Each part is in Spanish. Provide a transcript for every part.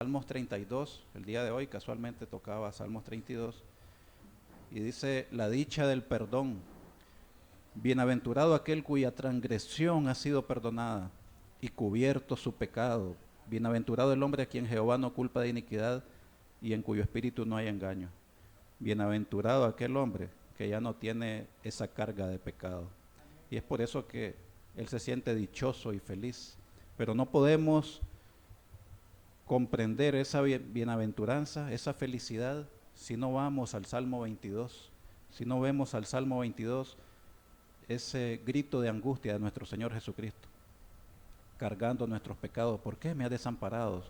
Salmos 32, el día de hoy casualmente tocaba Salmos 32, y dice, la dicha del perdón. Bienaventurado aquel cuya transgresión ha sido perdonada y cubierto su pecado. Bienaventurado el hombre a quien Jehová no culpa de iniquidad y en cuyo espíritu no hay engaño. Bienaventurado aquel hombre que ya no tiene esa carga de pecado. Y es por eso que él se siente dichoso y feliz. Pero no podemos comprender esa bienaventuranza, esa felicidad, si no vamos al Salmo 22, si no vemos al Salmo 22, ese grito de angustia de nuestro Señor Jesucristo, cargando nuestros pecados. ¿Por qué me has desamparado?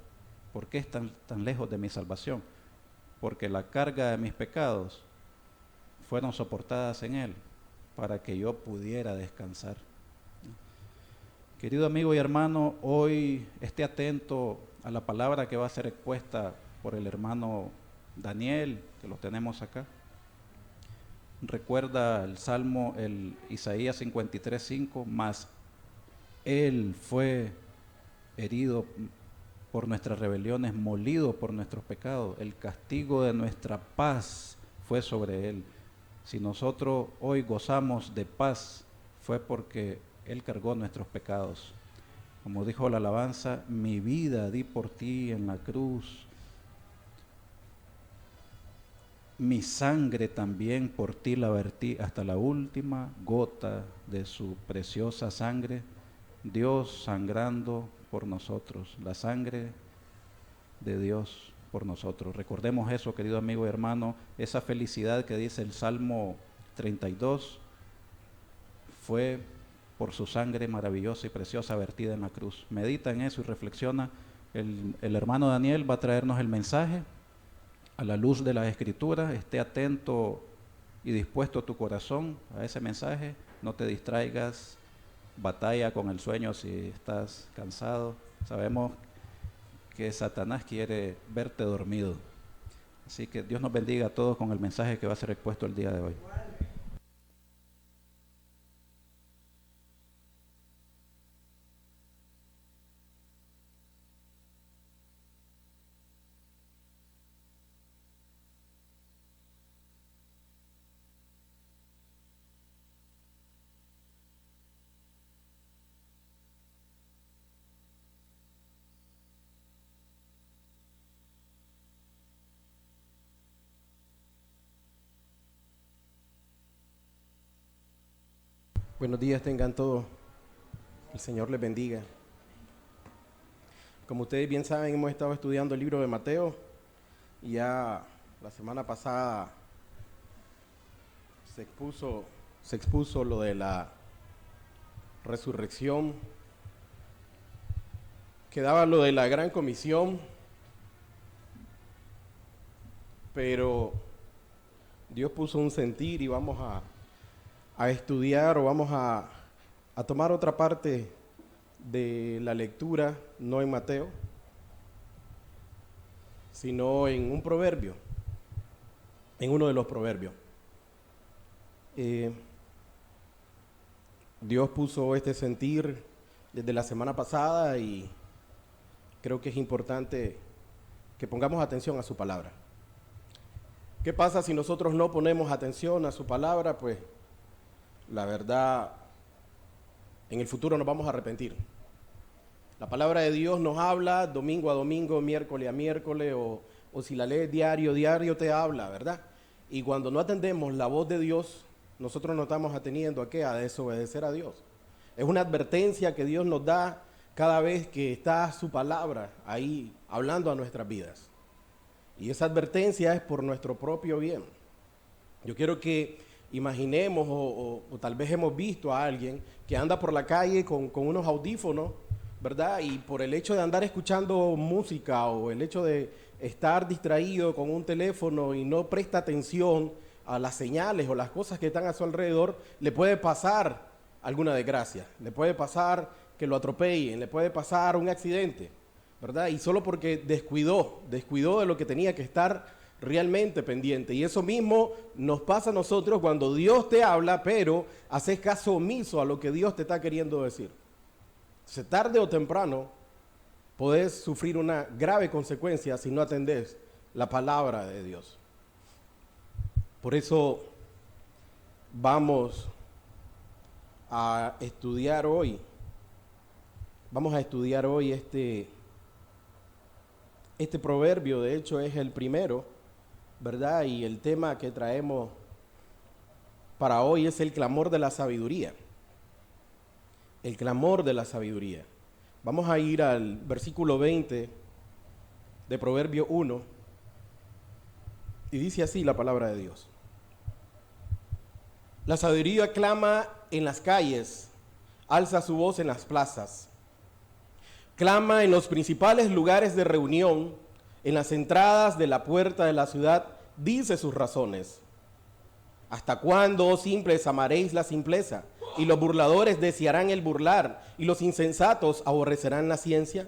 ¿Por qué estás tan lejos de mi salvación? Porque la carga de mis pecados fueron soportadas en Él, para que yo pudiera descansar. Querido amigo y hermano, hoy esté atento a la palabra que va a ser expuesta por el hermano Daniel, que lo tenemos acá. Recuerda el Salmo, el Isaías 53:5, mas Él fue herido por nuestras rebeliones, molido por nuestros pecados. El castigo de nuestra paz fue sobre Él. Si nosotros hoy gozamos de paz, fue porque Él cargó nuestros pecados. Como dijo la alabanza, mi vida di por ti en la cruz, mi sangre también por ti la vertí, hasta la última gota de su preciosa sangre, Dios sangrando por nosotros, la sangre de Dios por nosotros. Recordemos eso, querido amigo y hermano, esa felicidad que dice el Salmo 32, fue por su sangre maravillosa y preciosa vertida en la cruz. Medita en eso y reflexiona. El hermano Daniel va a traernos el mensaje a la luz de las Escrituras. Esté atento y dispuesto tu corazón a ese mensaje. No te distraigas, batalla con el sueño si estás cansado. Sabemos que Satanás quiere verte dormido. Así que Dios nos bendiga a todos con el mensaje que va a ser expuesto el día de hoy. Buenos días tengan todos, el Señor les bendiga. Como ustedes bien saben, hemos estado estudiando el libro de Mateo y ya la semana pasada se expuso lo de la resurrección, quedaba lo de la gran comisión, pero Dios puso un sentir y vamos a estudiar o vamos a tomar otra parte de la lectura, no en Mateo, sino en un proverbio, en uno de los proverbios. Dios puso este sentir desde la semana pasada y creo que es importante que pongamos atención a su palabra. ¿Qué pasa si nosotros no ponemos atención a su palabra? Pues la verdad, en el futuro nos vamos a arrepentir. La palabra de Dios nos habla domingo a domingo, miércoles a miércoles, o si la lees diario, diario te habla, ¿verdad? Y cuando no atendemos la voz de Dios, nosotros nos estamos ateniendo ¿a qué? A desobedecer a Dios. Es una advertencia que Dios nos da cada vez que está su palabra ahí hablando a nuestras vidas. Y esa advertencia es por nuestro propio bien. Yo quiero que imaginemos o tal vez hemos visto a alguien que anda por la calle con unos audífonos, ¿verdad? Y por el hecho de andar escuchando música o el hecho de estar distraído con un teléfono y no presta atención a las señales o las cosas que están a su alrededor, le puede pasar alguna desgracia, le puede pasar que lo atropellen, le puede pasar un accidente, ¿verdad? Y solo porque descuidó de lo que tenía que estar realmente pendiente. Y eso mismo nos pasa a nosotros cuando Dios te habla, pero haces caso omiso a lo que Dios te está queriendo decir. Tarde o temprano podés sufrir una grave consecuencia si no atendés la palabra de Dios. Por eso vamos a estudiar hoy este proverbio. De hecho es el primero, ¿verdad? Y el tema que traemos para hoy es el clamor de la sabiduría. El clamor de la sabiduría. Vamos a ir al versículo 20 de Proverbio 1 y dice así la palabra de Dios. La sabiduría clama en las calles, alza su voz en las plazas. Clama en los principales lugares de reunión, en las entradas de la puerta de la ciudad, dice sus razones. ¿Hasta cuándo, oh simples, amaréis la simpleza? Y los burladores desearán el burlar, y los insensatos aborrecerán la ciencia.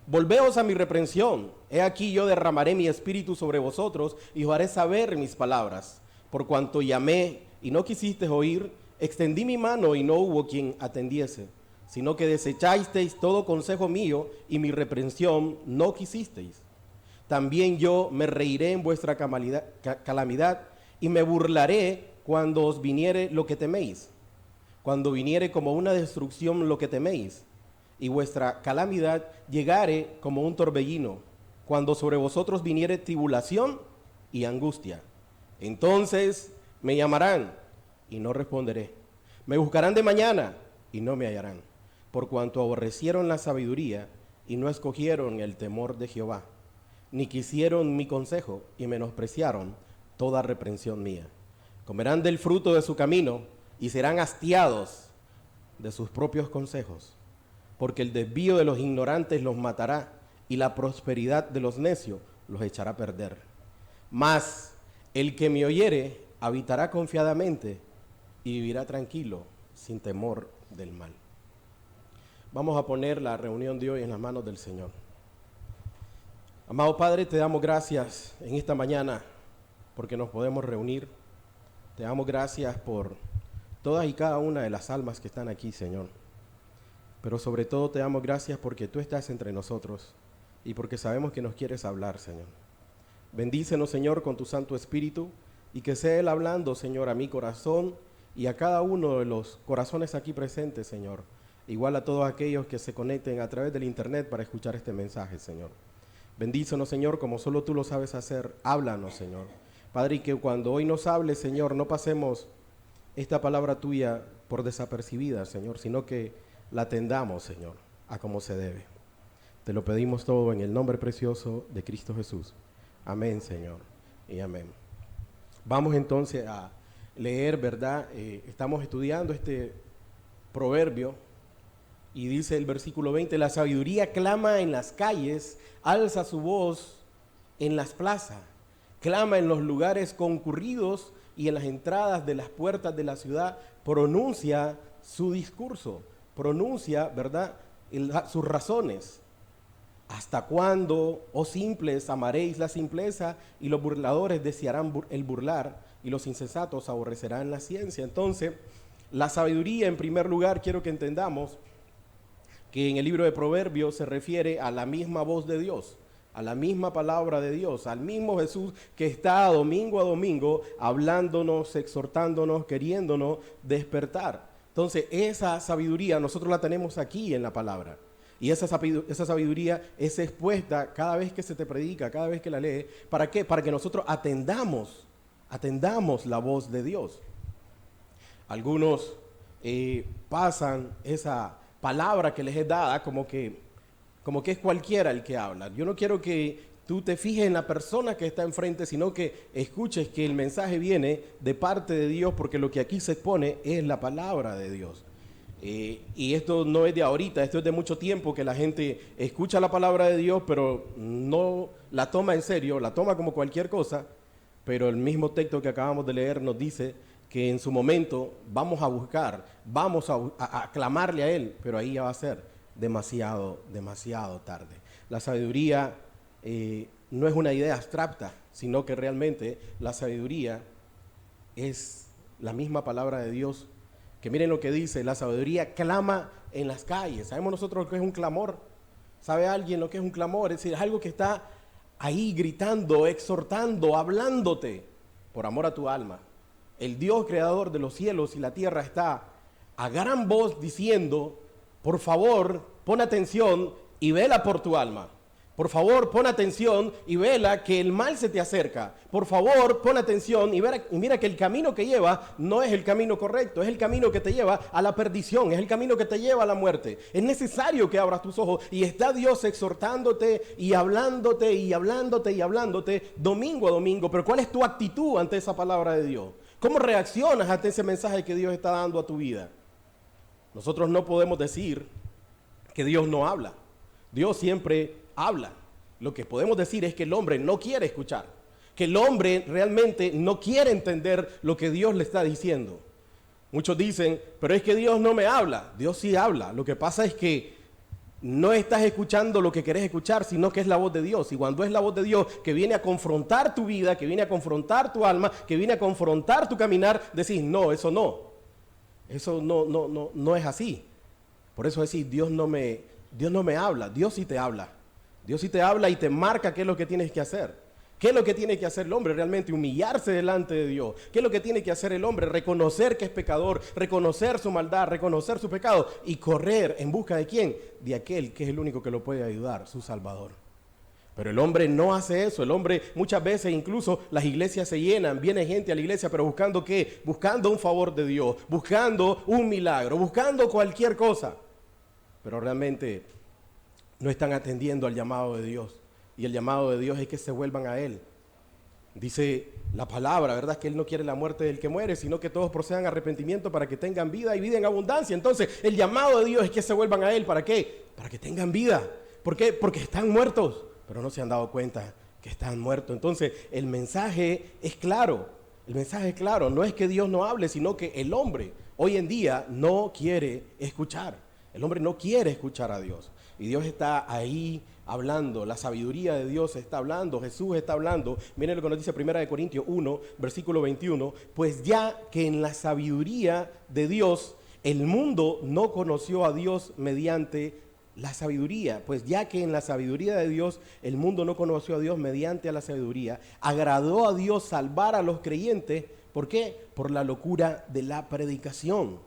Volveos a mi reprensión. He aquí yo derramaré mi espíritu sobre vosotros, y os haré saber mis palabras. Por cuanto llamé y no quisisteis oír, extendí mi mano y no hubo quien atendiese, sino que desechasteis todo consejo mío, y mi reprensión no quisisteis. También yo me reiré en vuestra calamidad, y me burlaré cuando os viniere lo que teméis, cuando viniere como una destrucción lo que teméis, y vuestra calamidad llegare como un torbellino, cuando sobre vosotros viniere tribulación y angustia. Entonces me llamarán y no responderé. Me buscarán de mañana y no me hallarán, por cuanto aborrecieron la sabiduría y no escogieron el temor de Jehová, ni quisieron mi consejo y menospreciaron toda reprensión mía. Comerán del fruto de su camino y serán hastiados de sus propios consejos, porque el desvío de los ignorantes los matará y la prosperidad de los necios los echará a perder. Mas el que me oyere habitará confiadamente y vivirá tranquilo sin temor del mal. Vamos a poner la reunión de hoy en las manos del Señor. Amado Padre, te damos gracias en esta mañana porque nos podemos reunir. Te damos gracias por todas y cada una de las almas que están aquí, Señor. Pero sobre todo te damos gracias porque tú estás entre nosotros y porque sabemos que nos quieres hablar, Señor. Bendícenos, Señor, con tu Santo Espíritu y que sea Él hablando, Señor, a mi corazón y a cada uno de los corazones aquí presentes, Señor. Igual a todos aquellos que se conecten a través del internet para escuchar este mensaje, Señor. Bendícenos, Señor, como solo tú lo sabes hacer. Háblanos, Señor. Padre, y que cuando hoy nos hables, Señor, no pasemos esta palabra tuya por desapercibida, Señor, sino que la atendamos, Señor, a como se debe. Te lo pedimos todo en el nombre precioso de Cristo Jesús. Amén, Señor, y amén. Vamos entonces a leer, ¿verdad? Estamos estudiando este proverbio y dice el versículo 20, la sabiduría clama en las calles, alza su voz en las plazas, clama en los lugares concurridos y en las entradas de las puertas de la ciudad, pronuncia su discurso, pronuncia, ¿verdad?, sus razones. ¿Hasta cuándo, oh simples, amaréis la simpleza y los burladores desearán el burlar y los insensatos aborrecerán la ciencia? Entonces, la sabiduría, en primer lugar, quiero que entendamos que en el libro de Proverbios se refiere a la misma voz de Dios, a la misma palabra de Dios, al mismo Jesús que está domingo a domingo hablándonos, exhortándonos, queriéndonos despertar. Entonces, esa sabiduría nosotros la tenemos aquí en la palabra. Y esa sabiduría es expuesta cada vez que se te predica, cada vez que la lees. ¿Para qué? Para que nosotros atendamos la voz de Dios. Algunos pasan esa palabra que les es dada como que es cualquiera el que habla. Yo no quiero que tú te fijes en la persona que está enfrente, sino que escuches que el mensaje viene de parte de Dios, porque lo que aquí se expone es la palabra de Dios. Y esto no es de ahorita, esto es de mucho tiempo que la gente escucha la palabra de Dios, pero no la toma en serio, la toma como cualquier cosa. Pero el mismo texto que acabamos de leer nos dice que en su momento vamos a buscar, vamos a clamarle a Él, pero ahí ya va a ser demasiado tarde. La sabiduría no es una idea abstracta, sino que realmente la sabiduría es la misma palabra de Dios. Que miren lo que dice, la sabiduría clama en las calles. Sabemos nosotros lo que es un clamor. ¿Sabe alguien lo que es un clamor? Es decir, es algo que está ahí gritando, exhortando, hablándote por amor a tu alma. El Dios creador de los cielos y la tierra está a gran voz diciendo, por favor, pon atención y vela por tu alma. Por favor, pon atención y vela que el mal se te acerca. Por favor, pon atención y mira que el camino que lleva no es el camino correcto, es el camino que te lleva a la perdición, es el camino que te lleva a la muerte. Es necesario que abras tus ojos y está Dios exhortándote y hablándote y hablándote y hablándote domingo a domingo. Pero ¿cuál es tu actitud ante esa palabra de Dios? ¿Cómo reaccionas ante ese mensaje que Dios está dando a tu vida? Nosotros no podemos decir que Dios no habla. Dios siempre habla. Lo que podemos decir es que el hombre no quiere escuchar, que el hombre realmente no quiere entender lo que Dios le está diciendo. Muchos dicen, pero es que Dios no me habla. Dios sí habla. Lo que pasa es que no estás escuchando lo que querés escuchar, sino que es la voz de Dios. Y cuando es la voz de Dios que viene a confrontar tu vida, que viene a confrontar tu alma, que viene a confrontar tu caminar, decís, no, eso no. Eso no es así. Por eso decís, Dios no me habla. Dios sí te habla. Dios sí te habla y te marca qué es lo que tienes que hacer. ¿Qué es lo que tiene que hacer el hombre? Realmente humillarse delante de Dios. ¿Qué es lo que tiene que hacer el hombre? Reconocer que es pecador, reconocer su maldad, reconocer su pecado y correr en busca de ¿quién? De aquel que es el único que lo puede ayudar, su Salvador. Pero el hombre no hace eso. El hombre muchas veces, incluso las iglesias se llenan, viene gente a la iglesia, pero buscando ¿qué? Buscando un favor de Dios, buscando un milagro, buscando cualquier cosa. Pero realmente no están atendiendo al llamado de Dios. Y el llamado de Dios es que se vuelvan a Él. Dice la palabra, ¿verdad? Que Él no quiere la muerte del que muere, sino que todos procedan a arrepentimiento para que tengan vida y vida en abundancia. Entonces, el llamado de Dios es que se vuelvan a Él. ¿Para qué? Para que tengan vida. ¿Por qué? Porque están muertos, pero no se han dado cuenta que están muertos. Entonces, el mensaje es claro. El mensaje es claro. No es que Dios no hable, sino que el hombre hoy en día no quiere escuchar. El hombre no quiere escuchar a Dios. Y Dios está ahí hablando, la sabiduría de Dios está hablando, Jesús está hablando. Miren lo que nos dice 1 Corintios 1, versículo 21. Pues ya que en la sabiduría de Dios el mundo no conoció a Dios mediante la sabiduría. Pues ya que en la sabiduría de Dios el mundo no conoció a Dios mediante la sabiduría, agradó a Dios salvar a los creyentes. ¿Por qué? Por la locura de la predicación.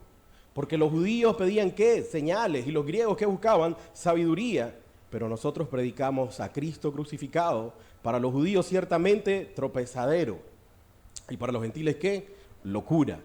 Porque los judíos pedían ¿qué? Señales, y los griegos ¿qué buscaban? Sabiduría. Pero nosotros predicamos a Cristo crucificado. Para los judíos ciertamente tropezadero. Y para los gentiles ¿qué? Locura.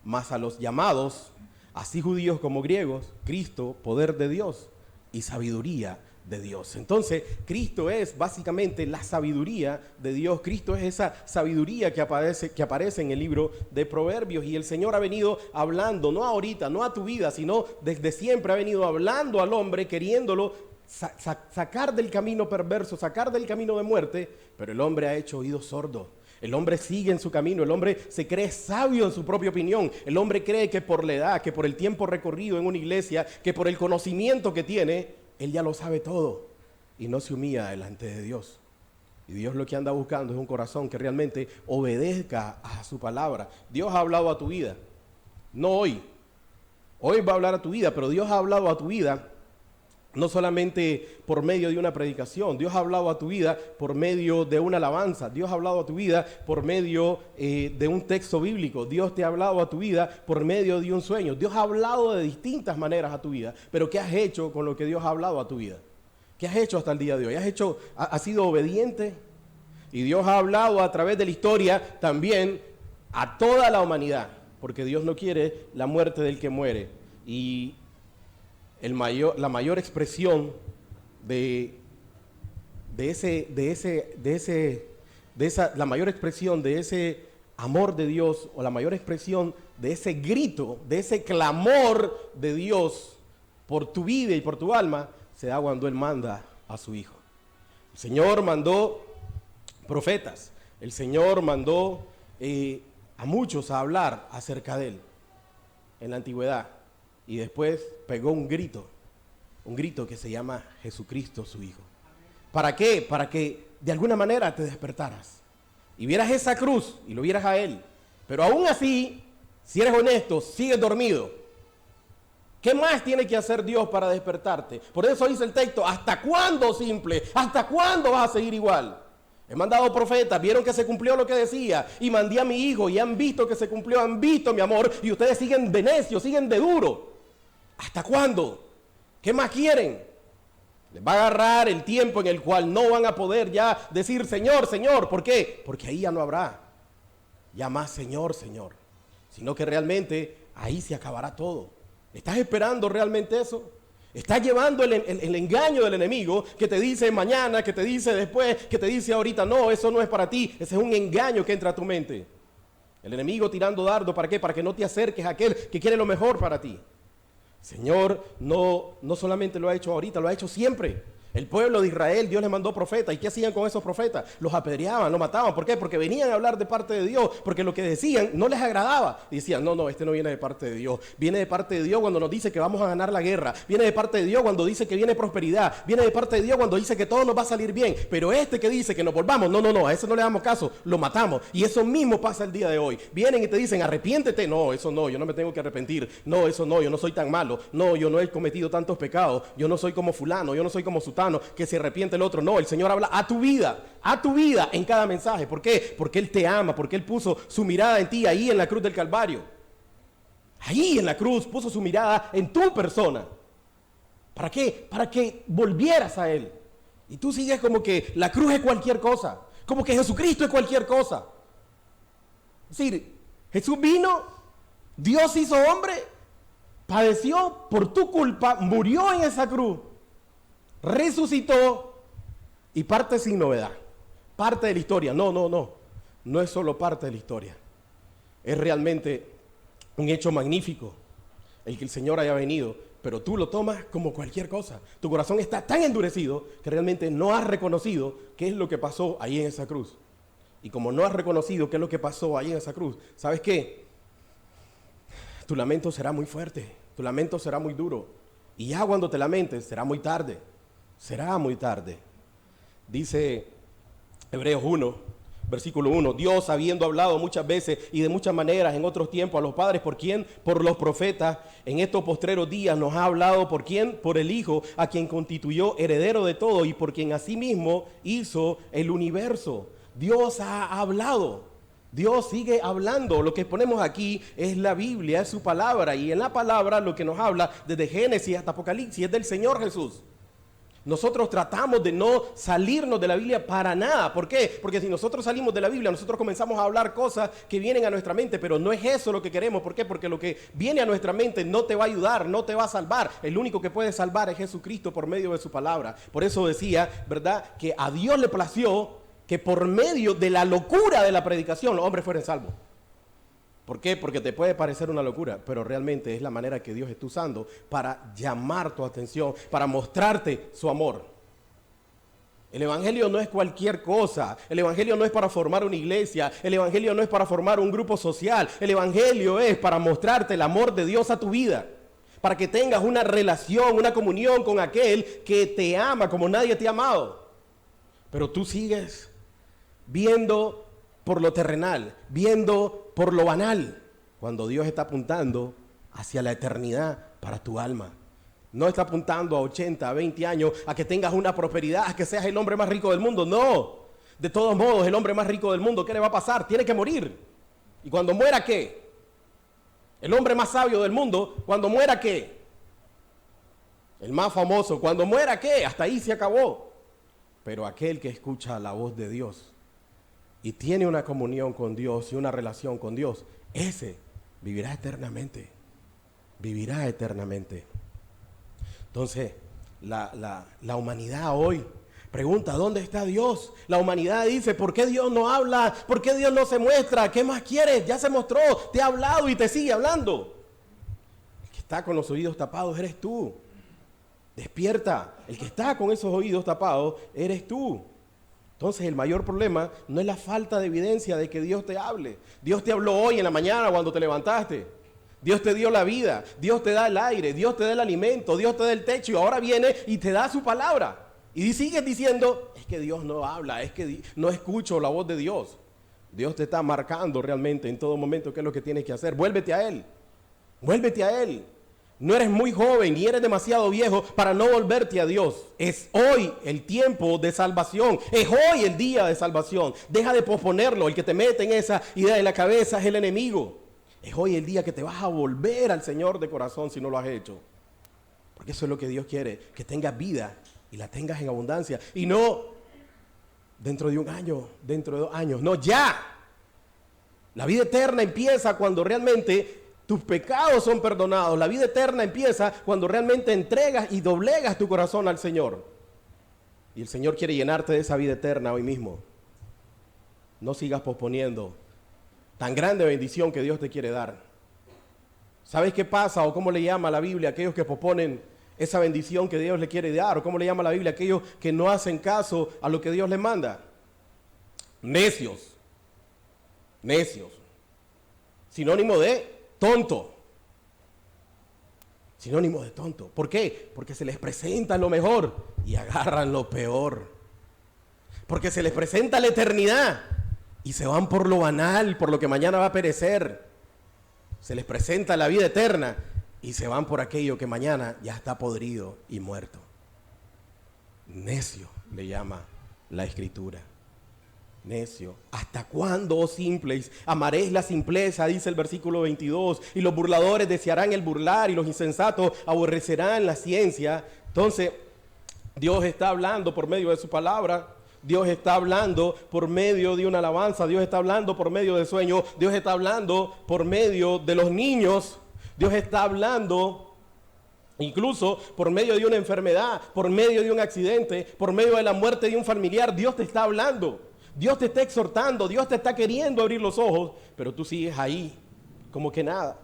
Mas a los llamados, así judíos como griegos, Cristo, poder de Dios y sabiduría de Dios. Entonces, Cristo es básicamente la sabiduría de Dios. Cristo es esa sabiduría que aparece en el libro de Proverbios. Y el Señor ha venido hablando, no ahorita, no a tu vida, sino desde siempre ha venido hablando al hombre, queriéndolo sacar del camino perverso, sacar del camino de muerte, pero el hombre ha hecho oídos sordos. El hombre sigue en su camino, el hombre se cree sabio en su propia opinión, el hombre cree que por la edad, que por el tiempo recorrido en una iglesia, que por el conocimiento que tiene, él ya lo sabe todo y no se humilla delante de Dios. Y Dios lo que anda buscando es un corazón que realmente obedezca a su palabra. Dios ha hablado a tu vida, no hoy. Hoy va a hablar a tu vida, pero Dios ha hablado a tu vida no solamente por medio de una predicación. Dios ha hablado a tu vida por medio de una alabanza. Dios ha hablado a tu vida por medio de un texto bíblico. Dios te ha hablado a tu vida por medio de un sueño. Dios ha hablado de distintas maneras a tu vida. Pero ¿qué has hecho con lo que Dios ha hablado a tu vida? ¿Qué has hecho hasta el día de hoy? ¿Has sido obediente? Y Dios ha hablado a través de la historia también a toda la humanidad. Porque Dios no quiere la muerte del que muere. Y la mayor expresión la mayor expresión de ese amor de Dios, o la mayor expresión de ese grito, de ese clamor de Dios por tu vida y por tu alma, se da cuando Él manda a su Hijo. El Señor mandó profetas, el Señor mandó a muchos a hablar acerca de Él en la antigüedad. Y después pegó un grito que se llama Jesucristo, su Hijo. ¿Para qué? Para que de alguna manera te despertaras y vieras esa cruz y lo vieras a Él. Pero aún así, si eres honesto, sigues dormido. ¿Qué más tiene que hacer Dios para despertarte? Por eso dice el texto, ¿hasta cuándo, simple? ¿Hasta cuándo vas a seguir igual? He mandado profetas, vieron que se cumplió lo que decía, y mandé a mi hijo, y han visto que se cumplió, han visto mi amor, y ustedes siguen de necios, siguen de duro. ¿Hasta cuándo? ¿Qué más quieren? Les va a agarrar el tiempo en el cual no van a poder ya decir Señor, Señor. ¿Por qué? Porque ahí ya no habrá ya más Señor, Señor, sino que realmente ahí se acabará todo. ¿Estás esperando realmente eso? ¿Estás llevando el engaño del enemigo que te dice mañana, que te dice después, que te dice ahorita? No, eso no es para ti. Ese es un engaño que entra a tu mente. El enemigo tirando dardo, ¿para qué? Para que no te acerques a aquel que quiere lo mejor para ti. Señor no solamente lo ha hecho ahorita, lo ha hecho siempre. El pueblo de Israel, Dios les mandó profetas. ¿Y qué hacían con esos profetas? Los apedreaban, los mataban. ¿Por qué? Porque venían a hablar de parte de Dios, porque lo que decían no les agradaba. Y decían, no, este no viene de parte de Dios. Viene de parte de Dios cuando nos dice que vamos a ganar la guerra. Viene de parte de Dios cuando dice que viene prosperidad. Viene de parte de Dios cuando dice que todo nos va a salir bien. Pero este que dice que nos volvamos, no, a ese no le damos caso, lo matamos. Y eso mismo pasa el día de hoy. Vienen y te dicen, arrepiéntete. No, eso no, yo no me tengo que arrepentir. No, eso no, yo no soy tan malo. No, yo no he cometido tantos pecados. Yo no soy como fulano, yo no soy como sutano, que se arrepiente el otro. No, el Señor habla a tu vida en cada mensaje. ¿Por qué? Porque Él te ama, porque Él puso su mirada en ti ahí en la cruz del Calvario. Ahí en la cruz puso su mirada en tu persona. ¿Para qué? Para que volvieras a Él. Y tú sigues como que la cruz es cualquier cosa, como que Jesucristo es cualquier cosa. Es decir, Jesús vino, Dios hizo hombre, padeció por tu culpa, murió en esa cruz, resucitó y parte sin novedad, parte de la historia. No es solo parte de la historia, es realmente un hecho magnífico el que el Señor haya venido, pero tú lo tomas como cualquier cosa. Tu corazón está tan endurecido que realmente no has reconocido qué es lo que pasó ahí en esa cruz. Y como no has reconocido qué es lo que pasó ahí en esa cruz, ¿sabes qué? Tu lamento será muy fuerte, tu lamento será muy duro, y ya cuando te lamentes será muy tarde. Será muy tarde. Dice Hebreos 1, versículo 1, Dios, habiendo hablado muchas veces y de muchas maneras en otros tiempos a los padres, ¿por quién? Por los profetas. En estos postreros días nos ha hablado, ¿por quién? Por el Hijo, a quien constituyó heredero de todo y por quien asimismo hizo el universo. Dios ha hablado. Dios sigue hablando. Lo que ponemos aquí es la Biblia, es su palabra, y en la palabra lo que nos habla desde Génesis hasta Apocalipsis es del Señor Jesús. Nosotros tratamos de no salirnos de la Biblia para nada. ¿Por qué? Porque si nosotros salimos de la Biblia, nosotros comenzamos a hablar cosas que vienen a nuestra mente, pero no es eso lo que queremos. ¿Por qué? Porque lo que viene a nuestra mente no te va a ayudar, no te va a salvar. El único que puede salvar es Jesucristo por medio de su palabra. Por eso decía, ¿verdad?, que a Dios le plació que por medio de la locura de la predicación los hombres fueran salvos. ¿Por qué? Porque te puede parecer una locura, pero realmente es la manera que Dios está usando para llamar tu atención, para mostrarte su amor. El evangelio no es cualquier cosa. El evangelio no es para formar una iglesia. El evangelio no es para formar un grupo social. El evangelio es para mostrarte el amor de Dios a tu vida, para que tengas una relación, una comunión con aquel que te ama como nadie te ha amado. Pero tú sigues viendo por lo terrenal, viendo por lo banal, cuando Dios está apuntando hacia la eternidad para tu alma. No está apuntando a 80, a 20 años, a que tengas una prosperidad, a que seas el hombre más rico del mundo. No, de todos modos, el hombre más rico del mundo, ¿qué le va a pasar? Tiene que morir. ¿Y cuando muera qué? El hombre más sabio del mundo, ¿cuando muera qué? El más famoso, ¿cuando muera qué? Hasta ahí se acabó. Pero aquel que escucha la voz de Dios y tiene una comunión con Dios y una relación con Dios, ese vivirá eternamente. Vivirá eternamente. Entonces, la humanidad hoy pregunta, ¿dónde está Dios? La humanidad dice, ¿por qué Dios no habla? ¿Por qué Dios no se muestra? ¿Qué más quieres? Ya se mostró, te ha hablado y te sigue hablando. El que está con los oídos tapados eres tú. Despierta. El que está con esos oídos tapados eres tú. Entonces el mayor problema no es la falta de evidencia de que Dios te hable. Dios te habló hoy en la mañana cuando te levantaste. Dios te dio la vida, Dios te da el aire, Dios te da el alimento, Dios te da el techo y ahora viene y te da su palabra. Y sigues diciendo, es que Dios no habla, es que no escucho la voz de Dios. Dios te está marcando realmente en todo momento qué es lo que tienes que hacer. Vuélvete a Él, vuélvete a Él. No eres muy joven y eres demasiado viejo para no volverte a Dios. Es hoy el tiempo de salvación. Es hoy el día de salvación. Deja de posponerlo. El que te mete en esa idea en la cabeza es el enemigo. Es hoy el día que te vas a volver al Señor de corazón si no lo has hecho. Porque eso es lo que Dios quiere. Que tengas vida y la tengas en abundancia. Y no dentro de un año, dentro de 2 años. No, ya. La vida eterna empieza cuando realmente tus pecados son perdonados. La vida eterna empieza cuando realmente entregas y doblegas tu corazón al Señor. Y el Señor quiere llenarte de esa vida eterna hoy mismo. No sigas posponiendo tan grande bendición que Dios te quiere dar. ¿Sabes qué pasa o cómo le llama la Biblia a aquellos que posponen esa bendición que Dios le quiere dar? ¿O cómo le llama la Biblia a aquellos que no hacen caso a lo que Dios les manda? Necios. Necios. Sinónimo de tonto. Sinónimo de tonto. ¿Por qué? Porque se les presenta lo mejor y agarran lo peor. Porque se les presenta la eternidad y se van por lo banal, por lo que mañana va a perecer. Se les presenta la vida eterna y se van por aquello que mañana ya está podrido y muerto. Necio le llama la Escritura. Necio. ¿Hasta cuándo, oh simples, amaréis la simpleza? Dice el versículo 22. Y los burladores desearán el burlar y los insensatos aborrecerán la ciencia. Entonces, Dios está hablando por medio de su palabra. Dios está hablando por medio de una alabanza. Dios está hablando por medio de sueños. Dios está hablando por medio de los niños. Dios está hablando incluso por medio de una enfermedad, por medio de un accidente, por medio de la muerte de un familiar. Dios te está hablando. Dios te está exhortando, Dios te está queriendo abrir los ojos, pero tú sigues ahí, como que nada.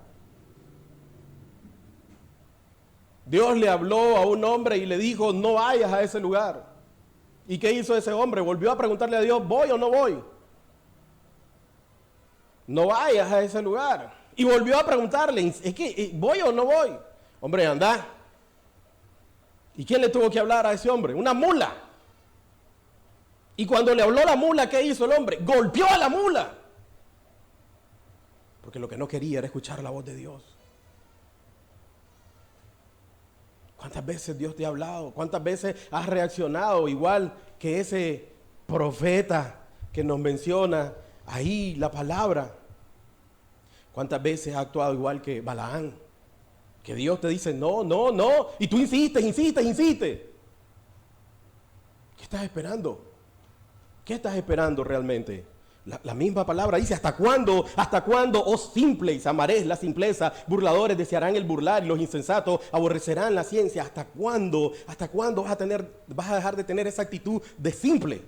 Dios le habló a un hombre y le dijo, no vayas a ese lugar. ¿Y qué hizo ese hombre? Volvió a preguntarle a Dios, ¿voy o no voy? No vayas a ese lugar. Y volvió a preguntarle, es que, ¿voy o no voy? Hombre, anda. ¿Y quién le tuvo que hablar a ese hombre? Una mula. Y cuando le habló la mula, ¿qué hizo el hombre? Golpeó a la mula. Porque lo que no quería era escuchar la voz de Dios. ¿Cuántas veces Dios te ha hablado? ¿Cuántas veces has reaccionado igual que ese profeta que nos menciona ahí la palabra? ¿Cuántas veces has actuado igual que Balaán? Que Dios te dice no, no, no. Y tú insistes, insistes, insistes. ¿Qué estás esperando? ¿Qué estás esperando realmente? La misma palabra dice, ¿hasta cuándo, oh simples, amaréis la simpleza? Burladores desearán el burlar y los insensatos aborrecerán la ciencia. ¿Hasta cuándo vas a dejar de tener esa actitud de simple?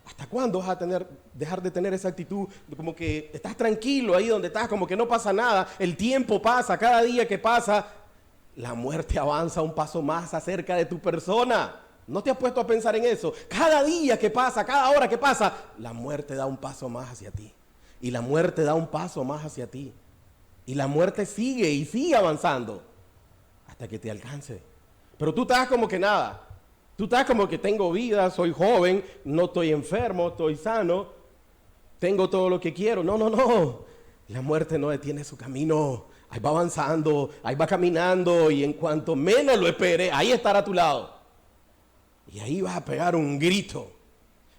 ¿Hasta cuándo vas a dejar de tener esa actitud de como que estás tranquilo ahí donde estás, como que no pasa nada? El tiempo pasa, cada día que pasa, la muerte avanza un paso más acerca de tu persona. ¿No te has puesto a pensar en eso? Cada día que pasa, cada hora que pasa, la muerte da un paso más hacia ti. Y la muerte da un paso más hacia ti. Y la muerte sigue y sigue avanzando hasta que te alcance. Pero tú estás como que nada. Tú estás como que tengo vida, soy joven, no estoy enfermo, estoy sano, tengo todo lo que quiero. No, no, no. La muerte no detiene su camino. Ahí va avanzando, ahí va caminando y en cuanto menos lo espere, ahí estará a tu lado. Y ahí vas a pegar un grito.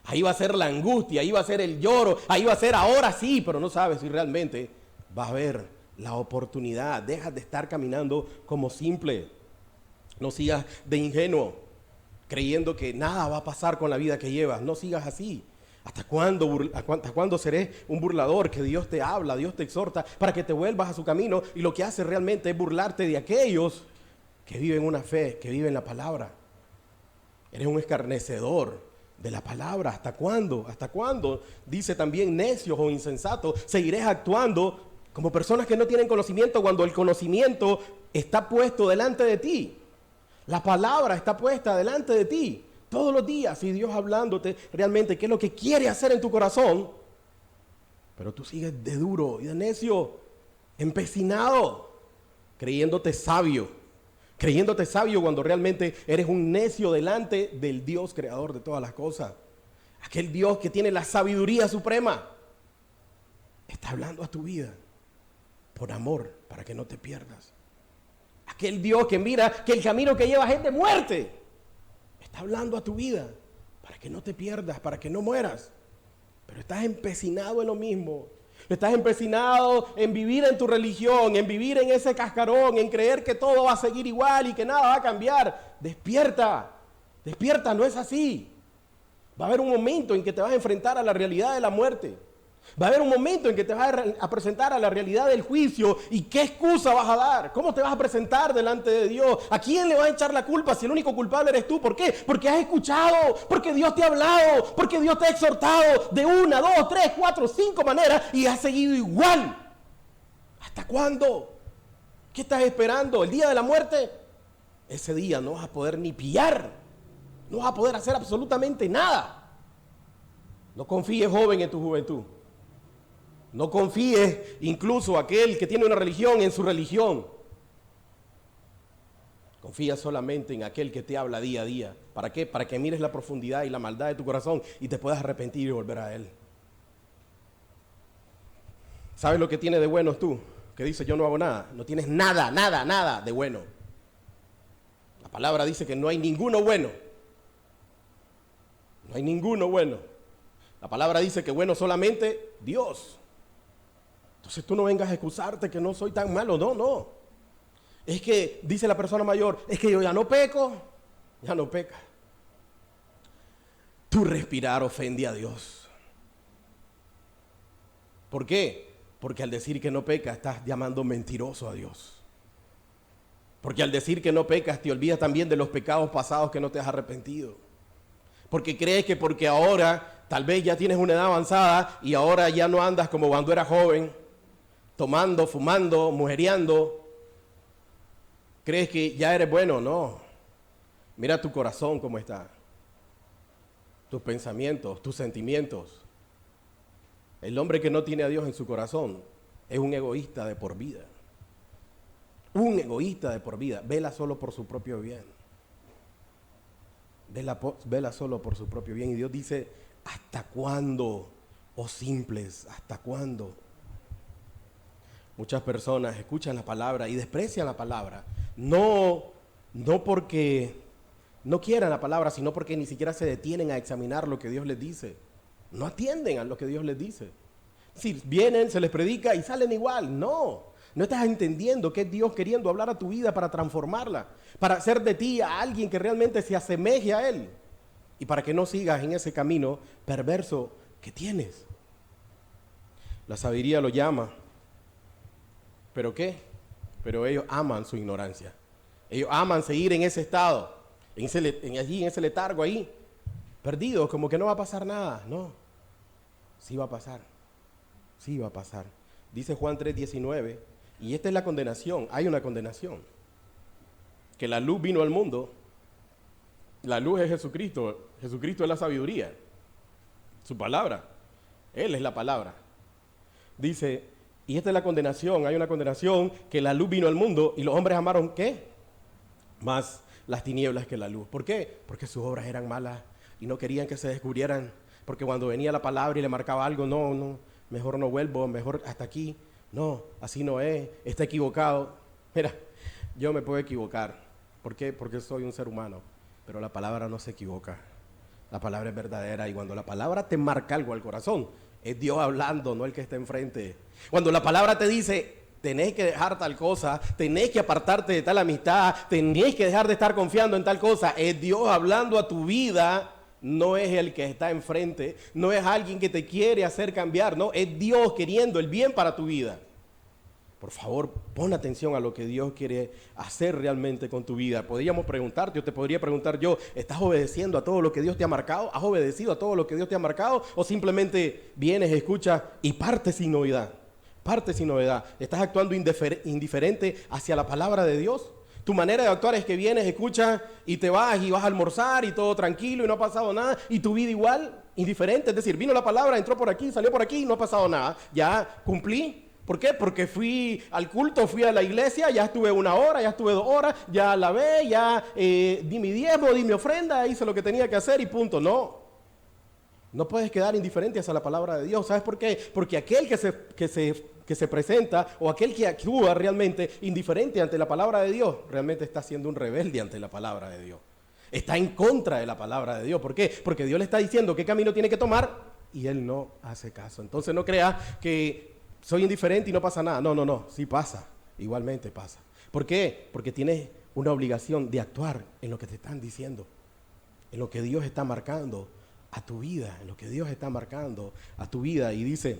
Ahí va a ser la angustia, ahí va a ser el lloro, ahí va a ser ahora sí, pero no sabes si realmente va a haber la oportunidad. Deja de estar caminando como simple. No sigas de ingenuo, creyendo que nada va a pasar con la vida que llevas. No sigas así. ¿Hasta cuándo seré un burlador? Que Dios te habla, Dios te exhorta para que te vuelvas a su camino y lo que hace realmente es burlarte de aquellos que viven una fe, que viven la palabra. Eres un escarnecedor de la palabra. ¿Hasta cuándo? ¿Hasta cuándo? Dice también necios o insensatos. Seguirás actuando como personas que no tienen conocimiento cuando el conocimiento está puesto delante de ti. La palabra está puesta delante de ti todos los días y Dios hablándote realmente qué es lo que quiere hacer en tu corazón. Pero tú sigues de duro y de necio, empecinado, creyéndote sabio cuando realmente eres un necio delante del Dios creador de todas las cosas. Aquel Dios que tiene la sabiduría suprema está hablando a tu vida por amor, para que no te pierdas. Aquel Dios que mira que el camino que llevas es de muerte. Está hablando a tu vida para que no te pierdas, para que no mueras. Pero estás empecinado en lo mismo. Estás empecinado en vivir en tu religión, en vivir en ese cascarón, en creer que todo va a seguir igual y que nada va a cambiar. Despierta, despierta, no es así. Va a haber un momento en que te vas a enfrentar a la realidad de la muerte. Va a haber un momento en que te vas a presentar a la realidad del juicio. ¿Y qué excusa vas a dar? ¿Cómo te vas a presentar delante de Dios? ¿A quién le vas a echar la culpa si el único culpable eres tú? ¿Por qué? Porque has escuchado, porque Dios te ha hablado, porque Dios te ha exhortado de 1, 2, 3, 4, 5 maneras y has seguido igual. ¿Hasta cuándo? ¿Qué estás esperando? ¿El día de la muerte? Ese día no vas a poder ni pillar. No vas a poder hacer absolutamente nada. No confíes, joven, en tu juventud. No confíes incluso aquel que tiene una religión en su religión. Confía solamente en aquel que te habla día a día. ¿Para qué? Para que mires la profundidad y la maldad de tu corazón y te puedas arrepentir y volver a Él. ¿Sabes lo que tiene de bueno tú? Que dice yo no hago nada. No tienes nada, nada, nada de bueno. La palabra dice que no hay ninguno bueno. No hay ninguno bueno. La palabra dice que bueno solamente Dios. Entonces tú no vengas a excusarte que no soy tan malo. No, no. Es que, dice la persona mayor, es que yo ya no peco. Ya no peca. Tu respirar ofende a Dios. ¿Por qué? Porque al decir que no pecas estás llamando mentiroso a Dios. Porque al decir que no pecas te olvidas también de los pecados pasados que no te has arrepentido. Porque crees que porque ahora tal vez ya tienes una edad avanzada y ahora ya no andas como cuando eras joven, tomando, fumando, mujeriando. ¿Crees que ya eres bueno? No. Mira tu corazón cómo está. Tus pensamientos, tus sentimientos. El hombre que no tiene a Dios en su corazón es un egoísta de por vida. Un egoísta de por vida. Vela solo por su propio bien. Vela solo por su propio bien. Y Dios dice, ¿hasta cuándo, oh simples? ¿Hasta cuándo? Muchas personas escuchan la palabra y desprecian la palabra. No porque no quieran la palabra, sino porque ni siquiera se detienen a examinar lo que Dios les dice. No atienden a lo que Dios les dice. Si vienen, se les predica y salen igual. No estás entendiendo que es Dios queriendo hablar a tu vida para transformarla, para hacer de ti a alguien que realmente se asemeje a Él y para que no sigas en ese camino perverso que tienes. La sabiduría lo llama. ¿Pero qué? Pero ellos aman su ignorancia. Ellos aman seguir en ese estado, en ese letargo ahí, perdidos, como que no va a pasar nada. No, sí va a pasar. Sí va a pasar. Dice Juan 3:19, y esta es la condenación. Hay una condenación. Que la luz vino al mundo. La luz es Jesucristo. Jesucristo es la sabiduría. Su palabra. Él es la palabra. Dice, y esta es la condenación. Hay una condenación, que la luz vino al mundo y los hombres amaron, ¿qué? Más las tinieblas que la luz. ¿Por qué? Porque sus obras eran malas y no querían que se descubrieran. Porque cuando venía la palabra y le marcaba algo, no, mejor no vuelvo, mejor hasta aquí. No, así no es, está equivocado. Mira, yo me puedo equivocar. ¿Por qué? Porque soy un ser humano. Pero la palabra no se equivoca. La palabra es verdadera y cuando la palabra te marca algo al corazón, es Dios hablando, no el que está enfrente. Cuando la palabra te dice, tenés que dejar tal cosa, tenés que apartarte de tal amistad, tenés que dejar de estar confiando en tal cosa, es Dios hablando a tu vida. No es el que está enfrente, no es alguien que te quiere hacer cambiar, no, es Dios queriendo el bien para tu vida. Por favor, pon atención a lo que Dios quiere hacer realmente con tu vida. Podríamos preguntarte, o te podría preguntar yo, ¿estás obedeciendo a todo lo que Dios te ha marcado? ¿Has obedecido a todo lo que Dios te ha marcado? ¿O simplemente vienes, escuchas y partes sin novedad? Partes sin novedad. ¿Estás actuando indiferente hacia la palabra de Dios? Tu manera de actuar es que vienes, escuchas y te vas y vas a almorzar y todo tranquilo y no ha pasado nada y tu vida igual, indiferente. Es decir, vino la palabra, entró por aquí, salió por aquí y no ha pasado nada. Ya cumplí. ¿Por qué? Porque fui al culto, fui a la iglesia, ya estuve 1 hora, ya estuve 2 horas, ya alabé, ya di mi diezmo, di mi ofrenda, hice lo que tenía que hacer y punto. No, No puedes quedar indiferente hacia la palabra de Dios. ¿Sabes por qué? Porque aquel que se presenta o aquel que actúa realmente indiferente ante la palabra de Dios, realmente está siendo un rebelde ante la palabra de Dios. Está en contra de la palabra de Dios. ¿Por qué? Porque Dios le está diciendo qué camino tiene que tomar y él no hace caso. Entonces no creas que soy indiferente y no pasa nada. No, sí pasa. Igualmente pasa. ¿Por qué? Porque tienes una obligación de actuar en lo que te están diciendo, en lo que Dios está marcando a tu vida, en lo que Dios está marcando a tu vida. Y dice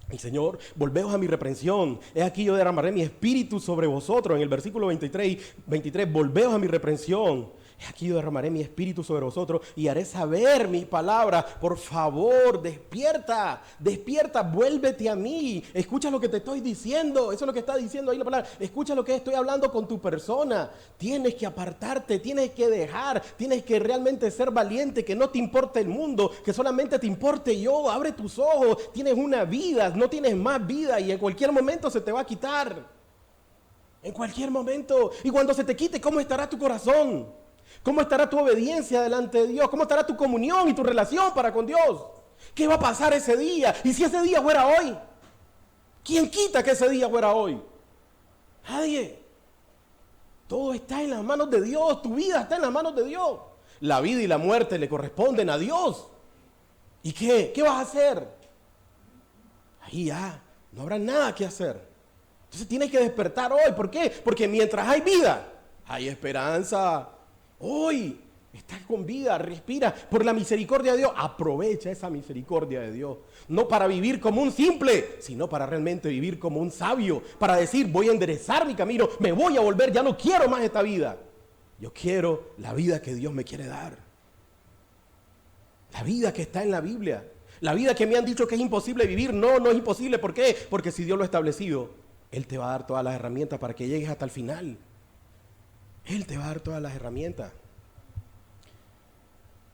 el Señor: volveos a mi reprensión, he aquí yo derramaré mi espíritu sobre vosotros. En el versículo 23, volveos a mi reprensión, he aquí yo derramaré mi espíritu sobre vosotros y haré saber mis palabras. Por favor, despierta, vuélvete a mí. Escucha lo que te estoy diciendo. Eso es lo que está diciendo ahí la palabra. Escucha lo que estoy hablando con tu persona. Tienes que apartarte, tienes que dejar, tienes que realmente ser valiente, que no te importe el mundo, que solamente te importe yo. Abre tus ojos, tienes una vida, no tienes más vida y en cualquier momento se te va a quitar. En cualquier momento. Y cuando se te quite, ¿cómo estará tu corazón? ¿Cómo estará tu obediencia delante de Dios? ¿Cómo estará tu comunión y tu relación para con Dios? ¿Qué va a pasar ese día? ¿Y si ese día fuera hoy? ¿Quién quita que ese día fuera hoy? Nadie. Todo está en las manos de Dios. Tu vida está en las manos de Dios. La vida y la muerte le corresponden a Dios. ¿Y qué? ¿Qué vas a hacer? Ahí ya no habrá nada que hacer. Entonces tienes que despertar hoy. ¿Por qué? Porque mientras hay vida, hay esperanza. Hoy estás con vida, respira por la misericordia de Dios. Aprovecha esa misericordia de Dios. No para vivir como un simple, sino para realmente vivir como un sabio. Para decir: voy a enderezar mi camino, me voy a volver, ya no quiero más esta vida. Yo quiero la vida que Dios me quiere dar. La vida que está en la Biblia. La vida que me han dicho que es imposible vivir. No es imposible. ¿Por qué? Porque si Dios lo ha establecido, Él te va a dar todas las herramientas para que llegues hasta el final. Él te va a dar todas las herramientas.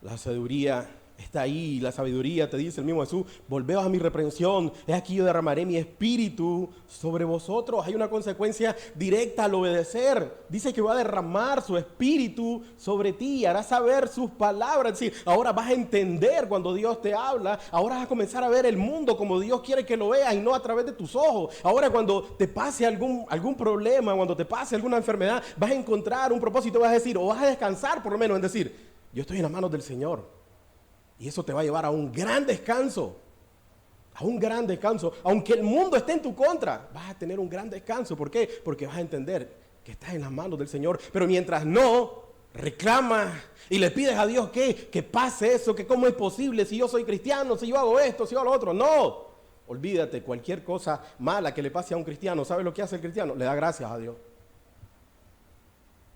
La sabiduría está ahí. La sabiduría, te dice el mismo Jesús: volveos a mi reprensión, he aquí yo derramaré mi espíritu sobre vosotros. Hay una consecuencia directa al obedecer. Dice que va a derramar su espíritu sobre ti, hará saber sus palabras. Es decir, ahora vas a entender cuando Dios te habla. Ahora vas a comenzar a ver el mundo como Dios quiere que lo veas y no a través de tus ojos. Ahora cuando te pase algún problema, cuando te pase alguna enfermedad, vas a encontrar un propósito. Vas a decir, o vas a descansar por lo menos en decir: yo estoy en las manos del Señor. Y eso te va a llevar a un gran descanso. A un gran descanso. Aunque el mundo esté en tu contra, vas a tener un gran descanso. ¿Por qué? Porque vas a entender que estás en las manos del Señor. Pero mientras no reclamas y le pides a Dios que pase eso, que cómo es posible, si yo soy cristiano, si yo hago esto, si yo hago lo otro. No. Olvídate, cualquier cosa mala que le pase a un cristiano, ¿sabes lo que hace el cristiano? Le da gracias a Dios.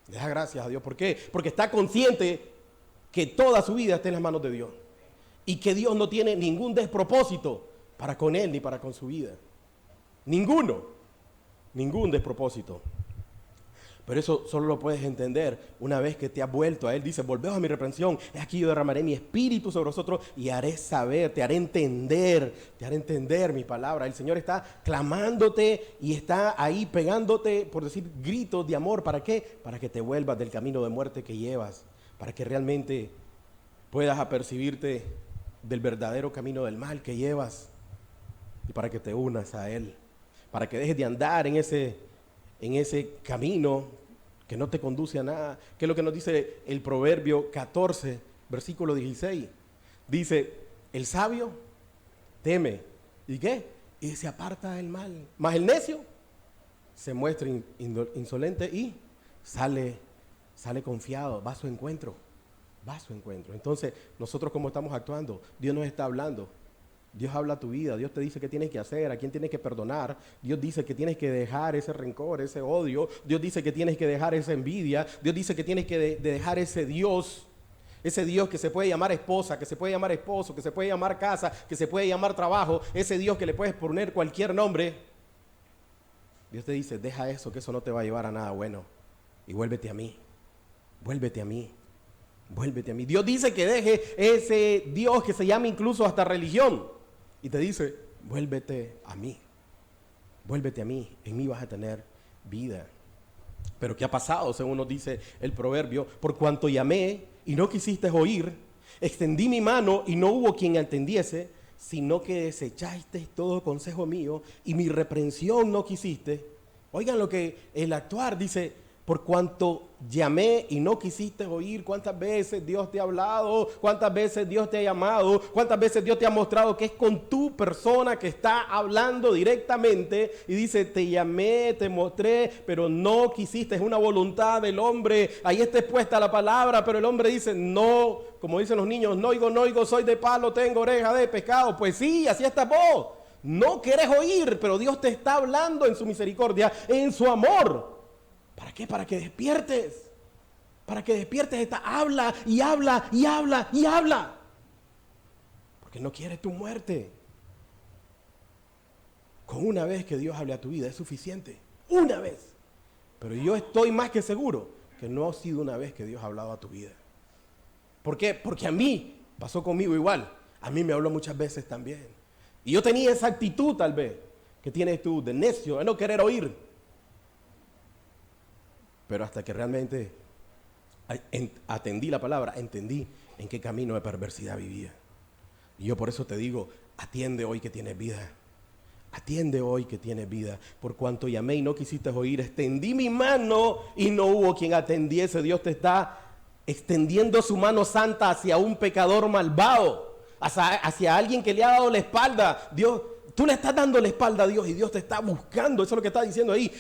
Le da gracias a Dios. ¿Por qué? Porque está consciente que toda su vida está en las manos de Dios. Y que Dios no tiene ningún despropósito para con él ni para con su vida. Ninguno. Ningún despropósito. Pero eso solo lo puedes entender una vez que te has vuelto a Él. Dice: volveos a mi reprensión, es aquí yo derramaré mi espíritu sobre vosotros y haré saber, te haré entender mi palabra. El Señor está clamándote y está ahí pegándote, por decir, gritos de amor. ¿Para qué? Para que te vuelvas del camino de muerte que llevas, para que realmente puedas apercibirte del verdadero camino del mal que llevas y para que te unas a Él, para que dejes de andar en ese camino que no te conduce a nada. Que es lo que nos dice el Proverbio 14, versículo 16. Dice: el sabio teme. ¿Y qué? Y se aparta del mal. Mas el necio se muestra insolente y sale confiado, va a su encuentro. Entonces, nosotros, ¿cómo estamos actuando? Dios nos está hablando. Dios habla a tu vida. Dios te dice qué tienes que hacer, a quién tienes que perdonar. Dios dice que tienes que dejar ese rencor, ese odio. Dios dice que tienes que dejar esa envidia. Dios dice que tienes que dejar ese Dios que se puede llamar esposa, que se puede llamar esposo, que se puede llamar casa, que se puede llamar trabajo. Ese Dios que le puedes poner cualquier nombre. Dios te dice: deja eso, que eso no te va a llevar a nada bueno. Y vuélvete a mí. Vuélvete a mí. Dios dice que deje ese Dios que se llama incluso hasta religión. Y te dice: vuélvete a mí. En mí vas a tener vida. Pero ¿qué ha pasado? Según nos dice el proverbio: por cuanto llamé y no quisiste oír, Extendí mi mano y no hubo quien entendiese, sino que desechaste todo consejo mío y mi reprensión no quisiste. Oigan lo que el actuar dice, por cuanto llamé y no quisiste oír. ¿Cuántas veces Dios te ha hablado? ¿Cuántas veces Dios te ha llamado? ¿Cuántas veces Dios te ha mostrado que es con tu persona que está hablando directamente? Y dice, te llamé, te mostré, pero no quisiste. Es una voluntad del hombre. Ahí está expuesta la palabra, pero el hombre dice, no, como dicen los niños, no oigo, soy de palo, tengo oreja de pescado. Pues sí, así estás vos. No querés oír, pero Dios te está hablando en su misericordia, en su amor. ¿Para qué? Para que despiertes. Para que despiertes. Habla y habla y habla y habla. Porque no quiere tu muerte. Con una vez que Dios hable a tu vida es suficiente. Una vez. Pero yo estoy más que seguro que no ha sido una vez que Dios ha hablado a tu vida. ¿Por qué? Porque a mí pasó conmigo igual. A mí me habló muchas veces también. Y yo tenía esa actitud tal vez que tienes tú de necio, de no querer oír. Pero hasta que realmente atendí la palabra, entendí en qué camino de perversidad vivía. Y yo por eso te digo, atiende hoy que tienes vida. Atiende hoy que tienes vida. Por cuanto llamé y no quisiste oír, extendí mi mano y no hubo quien atendiese. Dios te está extendiendo su mano santa hacia un pecador malvado, hacia alguien que le ha dado la espalda. Dios, tú le estás dando la espalda a Dios y Dios te está buscando. Eso es lo que está diciendo ahí.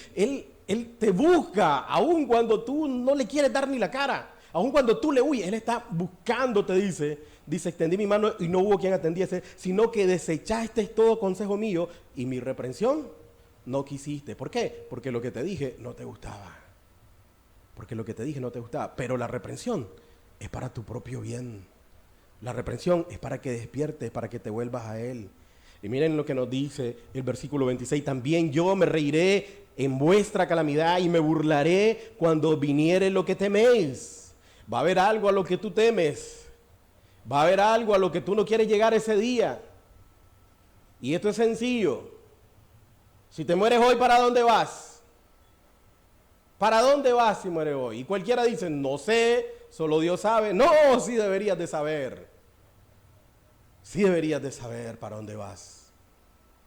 Él te busca, aun cuando tú no le quieres dar ni la cara, aun cuando tú le huyes, Él está buscando, te dice, extendí mi mano y no hubo quien atendiese, sino que desechaste todo consejo mío y mi reprensión no quisiste. ¿Por qué? Porque lo que te dije no te gustaba. Pero la reprensión es para tu propio bien. La reprensión es para que despiertes, para que te vuelvas a Él. Y miren lo que nos dice el versículo 26, también yo me reiré en vuestra calamidad y me burlaré cuando viniere lo que teméis. Va a haber algo a lo que tú temes. Va a haber algo a lo que tú no quieres llegar ese día. Y esto es sencillo. Si te mueres hoy, ¿para dónde vas? ¿Para dónde vas si mueres hoy? Y cualquiera dice, no sé, solo Dios sabe. No, sí deberías de saber. Sí deberías de saber para dónde vas.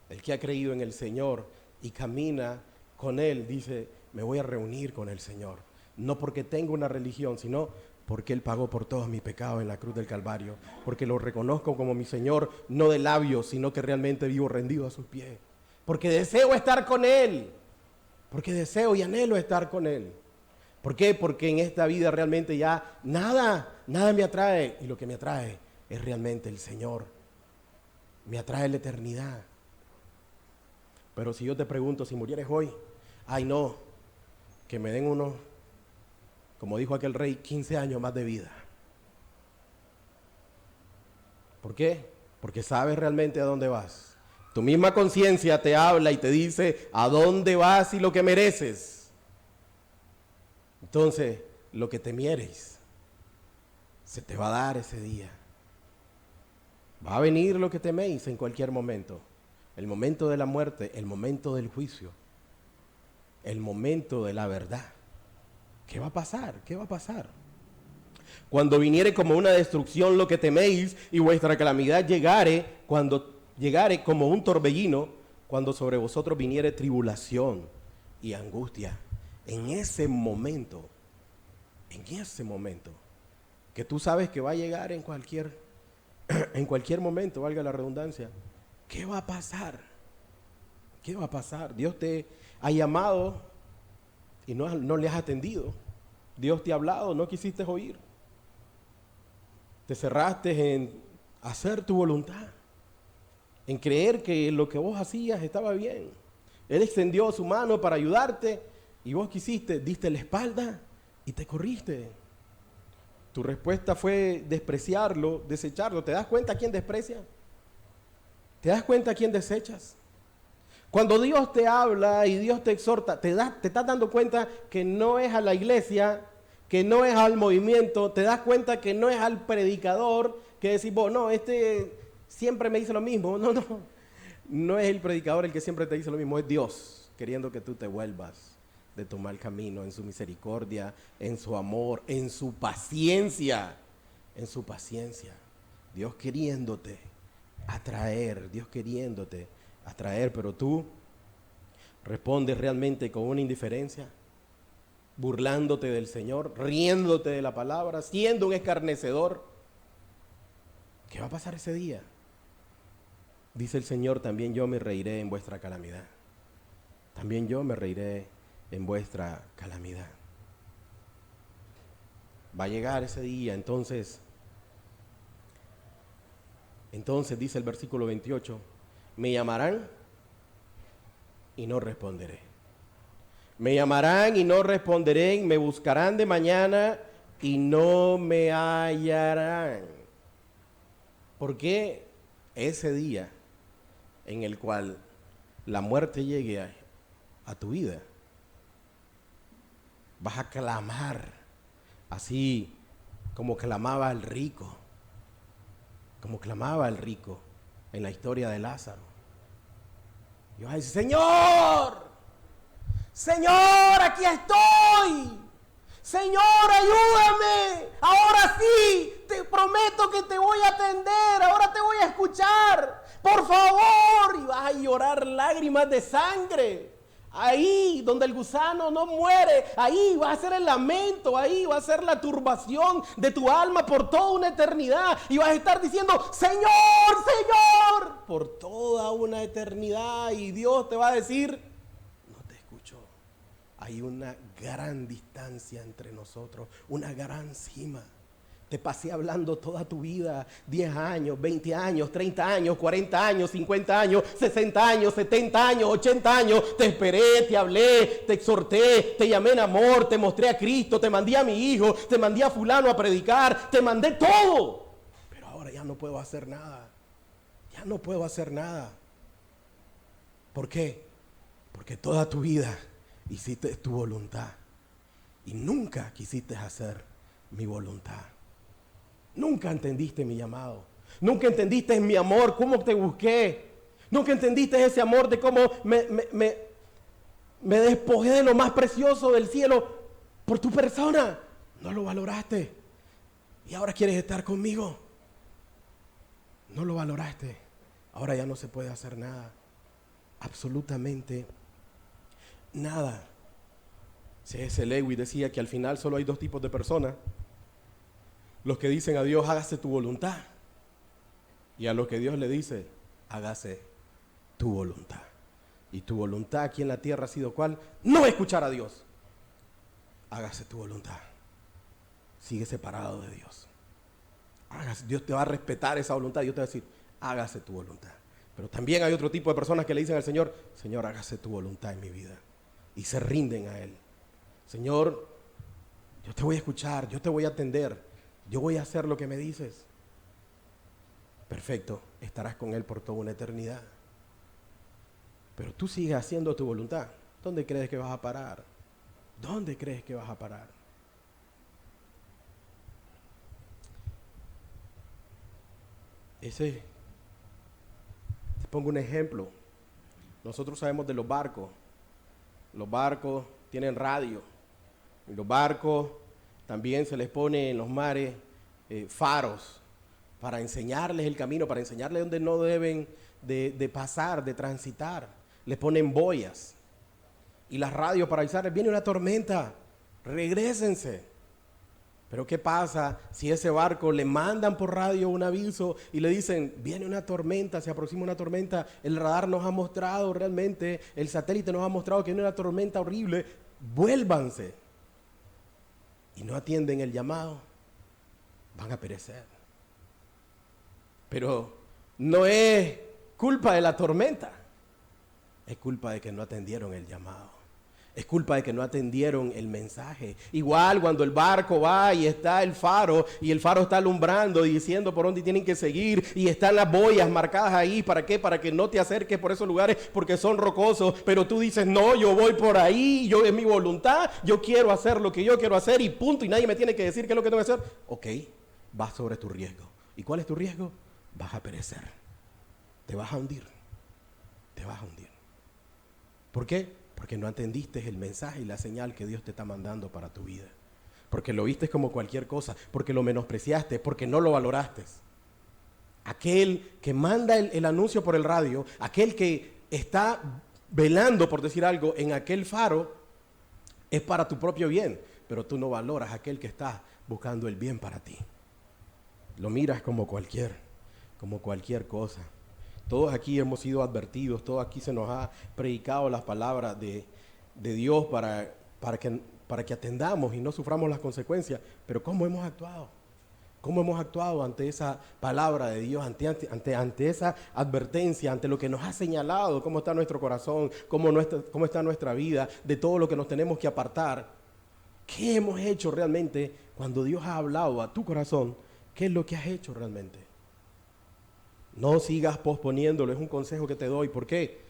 El que ha creído en el Señor y camina con Él, dice, me voy a reunir con el Señor. No porque tengo una religión, sino porque Él pagó por todos mis pecados en la cruz del Calvario. Porque lo reconozco como mi Señor, no de labios, sino que realmente vivo rendido a sus pies. Porque deseo estar con Él. Porque deseo y anhelo estar con Él. ¿Por qué? Porque en esta vida realmente ya nada me atrae. Y lo que me atrae es realmente el Señor. Me atrae la eternidad. Pero si yo te pregunto, si murieres hoy, ay no, que me den unos, como dijo aquel rey, 15 años más de vida. ¿Por qué? Porque sabes realmente a dónde vas. Tu misma conciencia te habla y te dice a dónde vas y lo que mereces. Entonces, lo que temieres, se te va a dar ese día. Va a venir lo que teméis en cualquier momento. El momento de la muerte, el momento del juicio, el momento de la verdad. ¿Qué va a pasar? ¿Qué va a pasar? Cuando viniere como una destrucción lo que teméis y vuestra calamidad llegare, cuando llegare como un torbellino, cuando sobre vosotros viniere tribulación y angustia. En ese momento, que tú sabes que va a llegar en cualquier momento, valga la redundancia, ¿qué va a pasar? ¿Qué va a pasar? Dios te ha llamado y no le has atendido. Dios te ha hablado, no quisiste oír. Te cerraste en hacer tu voluntad, en creer que lo que vos hacías estaba bien. Él extendió su mano para ayudarte y vos quisiste, diste la espalda y te corriste. Tu respuesta fue despreciarlo, desecharlo. ¿Te das cuenta a quién desprecia? ¿Te das cuenta a quién desechas? Cuando Dios te habla y Dios te exhorta, te estás dando cuenta que no es a la iglesia, que no es al movimiento, te das cuenta que no es al predicador, que decís vos, no, este siempre me dice lo mismo. No es el predicador el que siempre te dice lo mismo, es Dios queriendo que tú te vuelvas de tomar el camino en su misericordia, en su amor, en su paciencia. en su paciencia. Dios queriéndote atraer, Dios queriéndote atraer, pero tú respondes realmente con una indiferencia, burlándote del Señor, riéndote de la palabra, siendo un escarnecedor. ¿Qué va a pasar ese día? Dice el Señor, también yo me reiré en vuestra calamidad. También yo me reiré en vuestra calamidad. Va a llegar ese día, entonces dice el versículo 28, me llamarán y no responderé. Me llamarán y no responderé, me buscarán de mañana y no me hallarán. Porque ese día en el cual la muerte llegue a tu vida, vas a clamar así como clamaba el rico, en la historia de Lázaro. Y vas a decir, Señor, Señor, aquí estoy. Señor, ayúdame. Ahora sí, te prometo que te voy a atender. Ahora te voy a escuchar. Por favor. Y vas a llorar lágrimas de sangre. Ahí donde el gusano no muere, ahí va a ser el lamento, ahí va a ser la turbación de tu alma por toda una eternidad. Y vas a estar diciendo, Señor, Señor, por toda una eternidad. Y Dios te va a decir, no te escucho. Hay una gran distancia entre nosotros, una gran cima. Te pasé hablando toda tu vida, 10 años, 20 años, 30 años, 40 años, 50 años, 60 años, 70 años, 80 años. Te esperé, te hablé, te exhorté, te llamé en amor, te mostré a Cristo, te mandé a mi hijo, te mandé a fulano a predicar, te mandé todo. Pero ahora ya no puedo hacer nada. Ya no puedo hacer nada. ¿Por qué? Porque toda tu vida hiciste tu voluntad y nunca quisiste hacer mi voluntad. Nunca entendiste mi llamado. Nunca entendiste mi amor, cómo te busqué. Nunca entendiste ese amor de cómo me despojé de lo más precioso del cielo por tu persona. No lo valoraste. Y ahora quieres estar conmigo. No lo valoraste. Ahora ya no se puede hacer nada. Absolutamente nada. C.S. Lewis decía que al final solo hay dos tipos de personas. Los que dicen a Dios, hágase tu voluntad. Y a los que Dios le dice, hágase tu voluntad. Y tu voluntad aquí en la tierra ha sido ¿cuál? No escuchar a Dios. Hágase tu voluntad. Sigue separado de Dios. Dios te va a respetar esa voluntad. Dios te va a decir, hágase tu voluntad. Pero también hay otro tipo de personas que le dicen al Señor, Señor, hágase tu voluntad en mi vida. Y se rinden a Él. Señor, yo te voy a escuchar, yo te voy a atender. Yo voy a hacer lo que me dices. Perfecto, estarás con Él por toda una eternidad. Pero tú sigues haciendo tu voluntad. ¿Dónde crees que vas a parar? ¿Dónde crees que vas a parar? Te pongo un ejemplo. Nosotros sabemos de los barcos. Los barcos tienen radio. Y los barcos también se les pone en los mares faros para enseñarles el camino, para enseñarles dónde no deben de pasar, de transitar. Les ponen boyas. Y las radios para avisarles, viene una tormenta, regrésense. Pero ¿qué pasa si ese barco le mandan por radio un aviso y le dicen, viene una tormenta, se aproxima una tormenta, el radar nos ha mostrado realmente, el satélite nos ha mostrado que viene una tormenta horrible, vuélvanse? Y no atienden el llamado, van a perecer. Pero no es culpa de la tormenta, es culpa de que no atendieron el llamado. Es culpa de que no atendieron el mensaje. Igual cuando el barco va y está el faro y el faro está alumbrando y diciendo por dónde tienen que seguir y están las boyas marcadas ahí. ¿Para qué? Para que no te acerques por esos lugares porque son rocosos. Pero tú dices, no, yo voy por ahí, yo es mi voluntad, yo quiero hacer lo que yo quiero hacer y punto. Y nadie me tiene que decir qué es lo que tengo que hacer. Ok, vas sobre tu riesgo. ¿Y cuál es tu riesgo? Vas a perecer. Te vas a hundir. Te vas a hundir. ¿Por qué? Porque no entendiste el mensaje y la señal que Dios te está mandando para tu vida. porque lo viste como cualquier cosa, porque lo menospreciaste, porque no lo valoraste. Aquel que manda el anuncio por el radio, aquel que está velando, por decir algo, en aquel faro, es para tu propio bien, pero tú no valoras a aquel que está buscando el bien para ti. Lo miras como cualquier cosa. Todos aquí hemos sido advertidos, todos aquí se nos ha predicado las palabras de Dios para que atendamos y no suframos las consecuencias. Pero ¿cómo hemos actuado? ¿Cómo hemos actuado ante esa palabra de Dios, ante esa advertencia, ante lo que nos ha señalado, cómo está nuestro corazón, cómo está nuestra vida, de todo lo que nos tenemos que apartar? ¿Qué hemos hecho realmente cuando Dios ha hablado a tu corazón? ¿Qué es lo que has hecho realmente? No sigas posponiéndolo, es un consejo que te doy. ¿Por qué?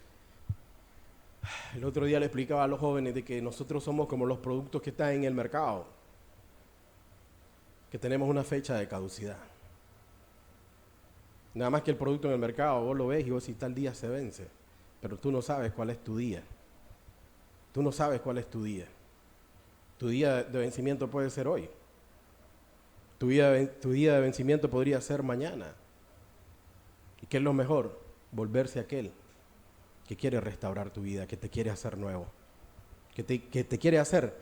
El otro día le explicaba a los jóvenes de que nosotros somos como los productos que están en el mercado, que tenemos una fecha de caducidad. Nada más que el producto en el mercado, vos lo ves y vos decís tal día se vence, pero tú no sabes cuál es tu día. Tú no sabes cuál es tu día. Tu día de vencimiento puede ser hoy. Tu día de vencimiento podría ser mañana. ¿Y qué es lo mejor? Volverse aquel que quiere restaurar tu vida, que te quiere hacer nuevo, que te quiere hacer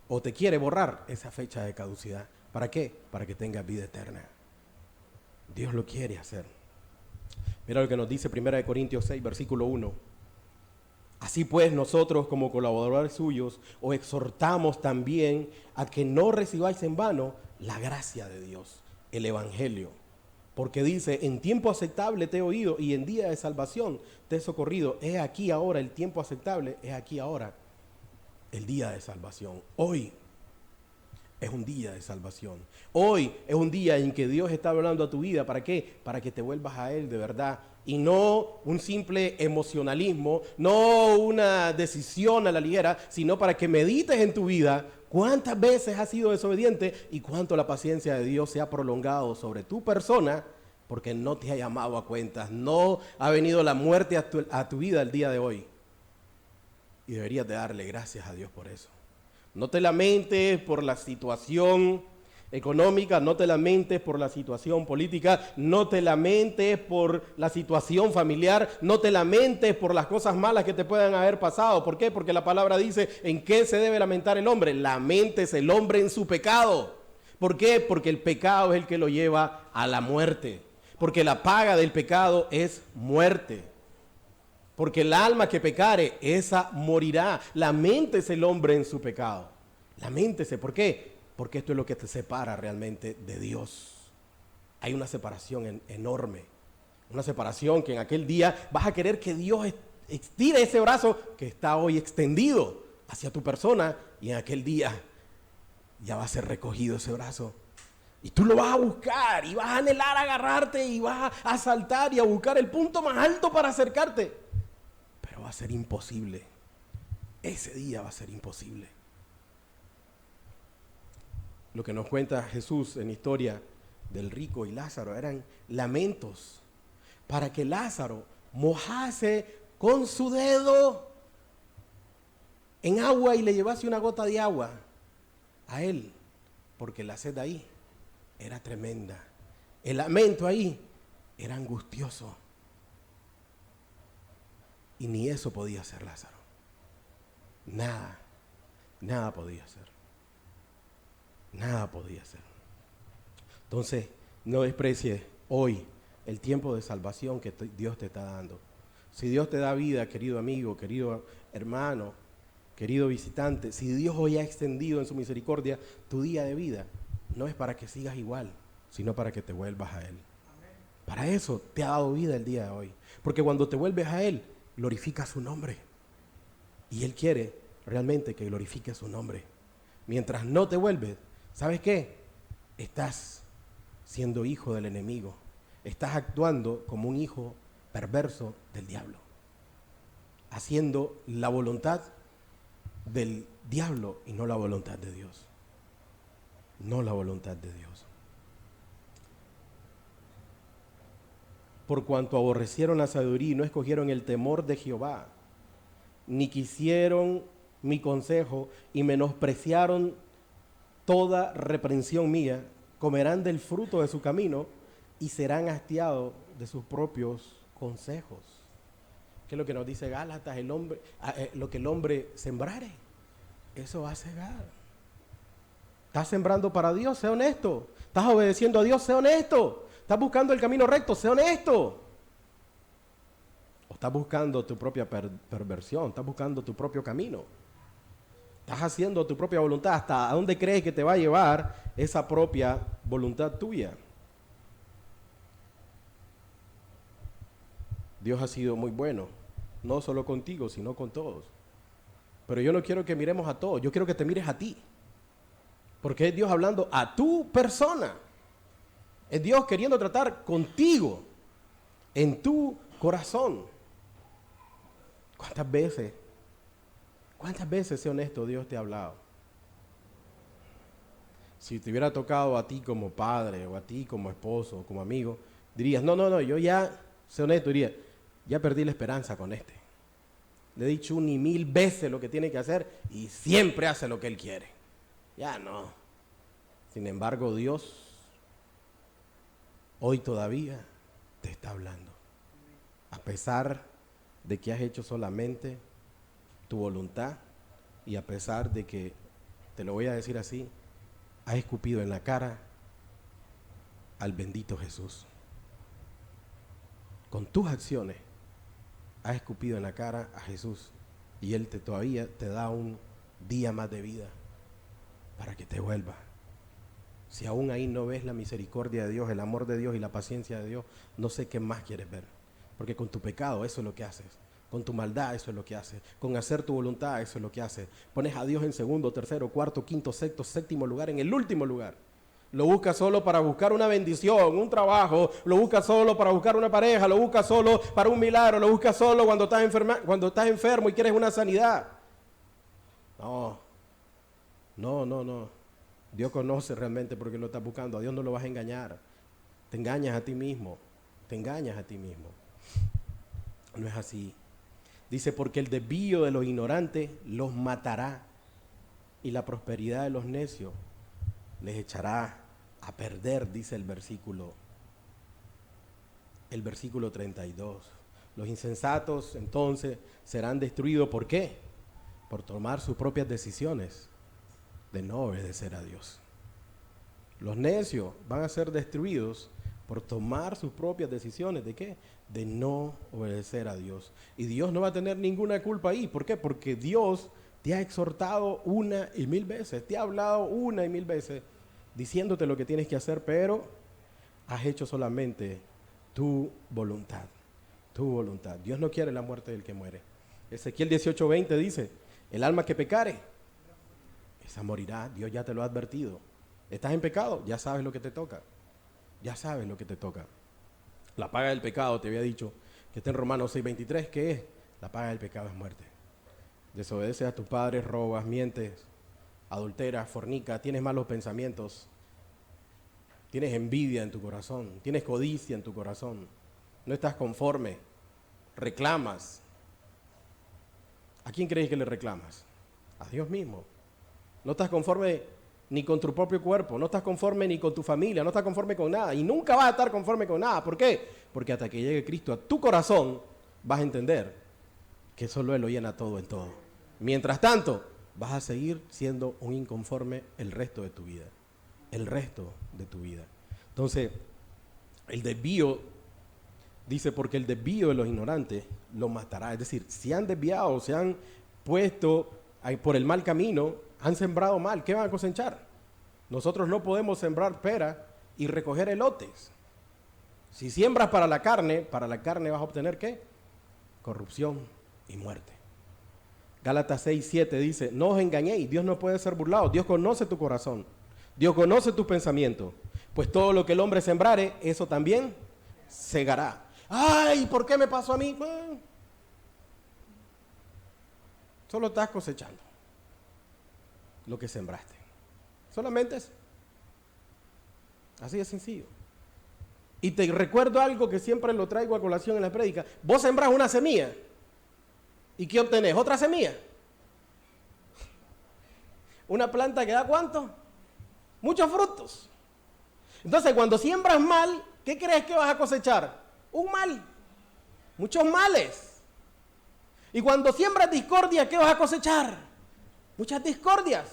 o te quiere borrar esa fecha de caducidad. ¿Para qué? Para que tengas vida eterna. Dios lo quiere hacer. Mira lo que nos dice 1 Corintios 6, versículo 1. Así pues, nosotros como colaboradores suyos os exhortamos también a que no recibáis en vano la gracia de Dios, el Evangelio. Porque dice, en tiempo aceptable te he oído y en día de salvación te he socorrido. He aquí ahora el tiempo aceptable, he aquí ahora el día de salvación. Hoy es un día de salvación. Hoy es un día en que Dios está hablando a tu vida. ¿Para qué? Para que te vuelvas a Él de verdad. Y no un simple emocionalismo, no una decisión a la ligera, sino para que medites en tu vida cuántas veces has sido desobediente y cuánto la paciencia de Dios se ha prolongado sobre tu persona porque no te ha llamado a cuentas. No ha venido la muerte a tu vida el día de hoy. Y deberías de darle gracias a Dios por eso. No te lamentes por la situación económica, no te lamentes por la situación política, no te lamentes por la situación familiar, no te lamentes por las cosas malas que te puedan haber pasado. ¿Por qué? Porque la palabra dice, ¿en qué se debe lamentar el hombre? Laméntese el hombre en su pecado. ¿Por qué? Porque el pecado es el que lo lleva a la muerte. Porque la paga del pecado es muerte. Porque el alma que pecare, esa morirá. Laméntese el hombre en su pecado. Laméntese. ¿Por qué? Porque esto es lo que te separa realmente de Dios. Hay una separación enorme. Una separación que en aquel día vas a querer que Dios estire ese brazo que está hoy extendido hacia tu persona. Y en aquel día ya va a ser recogido ese brazo. Y tú lo vas a buscar y vas a anhelar agarrarte y vas a saltar y a buscar el punto más alto para acercarte. Pero va a ser imposible. Ese día va a ser imposible. Lo que nos cuenta Jesús en la historia del rico y Lázaro eran lamentos para que Lázaro mojase con su dedo en agua y le llevase una gota de agua a él, porque la sed ahí era tremenda. El lamento ahí era angustioso. Y ni eso podía hacer Lázaro. Nada podía hacer. Nada podía hacer. Entonces, no desprecies hoy el tiempo de salvación que Dios te está dando. Si Dios te da vida, querido amigo, querido hermano, querido visitante, si Dios hoy ha extendido en su misericordia tu día de vida, no es para que sigas igual, sino para que te vuelvas a Él. Amén. Para eso te ha dado vida el día de hoy. Porque cuando te vuelves a Él, glorifica su nombre. Y Él quiere realmente que glorifique su nombre. Mientras no te vuelves, ¿sabes qué? Estás siendo hijo del enemigo. Estás actuando como un hijo perverso del diablo. Haciendo la voluntad del diablo y no la voluntad de Dios. No la voluntad de Dios. Por cuanto aborrecieron la sabiduría y no escogieron el temor de Jehová, ni quisieron mi consejo y menospreciaron toda reprensión mía, comerán del fruto de su camino y serán hastiados de sus propios consejos. ¿Qué es lo que nos dice Gálatas? Lo que el hombre sembrare, eso va a cegar. ¿Estás sembrando para Dios? Sé honesto. ¿Estás obedeciendo a Dios? Sé honesto. ¿Estás buscando el camino recto? Sé honesto. ¿O estás buscando tu propia perversión? ¿Estás buscando tu propio camino? ¿Estás haciendo tu propia voluntad? ¿Hasta dónde crees que te va a llevar esa propia voluntad tuya? Dios ha sido muy bueno, no solo contigo, sino con todos. Pero yo no quiero que miremos a todos, yo quiero que te mires a ti. Porque es Dios hablando a tu persona. Es Dios queriendo tratar contigo, en tu corazón. ¿Cuántas veces, sé honesto, Dios te ha hablado? Si te hubiera tocado a ti como padre, o a ti como esposo, o como amigo, dirías, no, yo ya, sé honesto, diría, ya perdí la esperanza con este. Le he dicho 1 y 1000 veces lo que tiene que hacer y siempre hace lo que él quiere. Ya no. Sin embargo, Dios hoy todavía te está hablando. A pesar de que has hecho solamente tu voluntad y a pesar de que, te lo voy a decir así, has escupido en la cara al bendito Jesús. Con tus acciones has escupido en la cara a Jesús y Él todavía te da un día más de vida para que te vuelvas. Si aún ahí no ves la misericordia de Dios, el amor de Dios y la paciencia de Dios, no sé qué más quieres ver. Porque con tu pecado eso es lo que haces. Con tu maldad eso es lo que haces. Con hacer tu voluntad eso es lo que haces. Pones a Dios en segundo, tercero, cuarto, quinto, sexto, séptimo lugar, en el último lugar. Lo buscas solo para buscar una bendición, un trabajo. Lo buscas solo para buscar una pareja. Lo buscas solo para un milagro. Lo buscas solo cuando estás enfermo y quieres una sanidad. No. Dios conoce realmente por qué lo estás buscando. A Dios no lo vas a engañar. Te engañas a ti mismo. No es así. Dice, porque el desvío de los ignorantes los matará y la prosperidad de los necios les echará a perder, dice el versículo 32. Los insensatos entonces serán destruidos. ¿Por qué? Por tomar sus propias decisiones de no obedecer a Dios. Los necios van a ser destruidos por tomar sus propias decisiones. ¿De qué? De no obedecer a Dios. Y Dios no va a tener ninguna culpa ahí. ¿Por qué? Porque Dios te ha exhortado 1 y 1000 veces, te ha hablado 1 y 1000 veces, diciéndote lo que tienes que hacer, pero has hecho solamente tu voluntad. Tu voluntad. Dios no quiere la muerte del que muere. Ezequiel 18:20 dice, el alma que pecare, esa morirá. Dios ya te lo ha advertido. ¿Estás en pecado? Ya sabes lo que te toca. Ya sabes lo que te toca. La paga del pecado, te había dicho, que está en Romanos 6:23, ¿qué es? La paga del pecado es muerte. Desobedeces a tus padres, robas, mientes, adulteras, fornicas, tienes malos pensamientos, tienes envidia en tu corazón, tienes codicia en tu corazón, no estás conforme, reclamas. ¿A quién crees que le reclamas? A Dios mismo. No estás conforme ni con tu propio cuerpo, no estás conforme ni con tu familia, no estás conforme con nada y nunca vas a estar conforme con nada. ¿Por qué? Porque hasta que llegue Cristo a tu corazón vas a entender que solo Él lo llena todo en todo. Mientras tanto, vas a seguir siendo un inconforme el resto de tu vida. El resto de tu vida. Entonces, el desvío, dice, porque el desvío de los ignorantes los matará. Es decir, si han desviado, se han puesto por el mal camino, han sembrado mal, ¿qué van a cosechar? Nosotros no podemos sembrar pera y recoger elotes. Si siembras para la carne vas a obtener ¿qué? Corrupción y muerte. Gálatas 6:7 dice, no os engañéis, Dios no puede ser burlado, Dios conoce tu corazón, Dios conoce tus pensamientos, pues todo lo que el hombre sembrare, eso también segará. Ay, ¿por qué me pasó a mí? Bueno, solo estás cosechando lo que sembraste. Solamente eso. Así de sencillo. Y te recuerdo algo que siempre lo traigo a colación en la prédica. Vos sembrás una semilla. ¿Y qué obtenés? Otra semilla. Una planta que da ¿cuánto? muchos frutos. Entonces, cuando siembras mal, ¿qué crees que vas a cosechar? Un mal, muchos males. Y cuando siembras discordia, ¿qué vas a cosechar? Muchas discordias,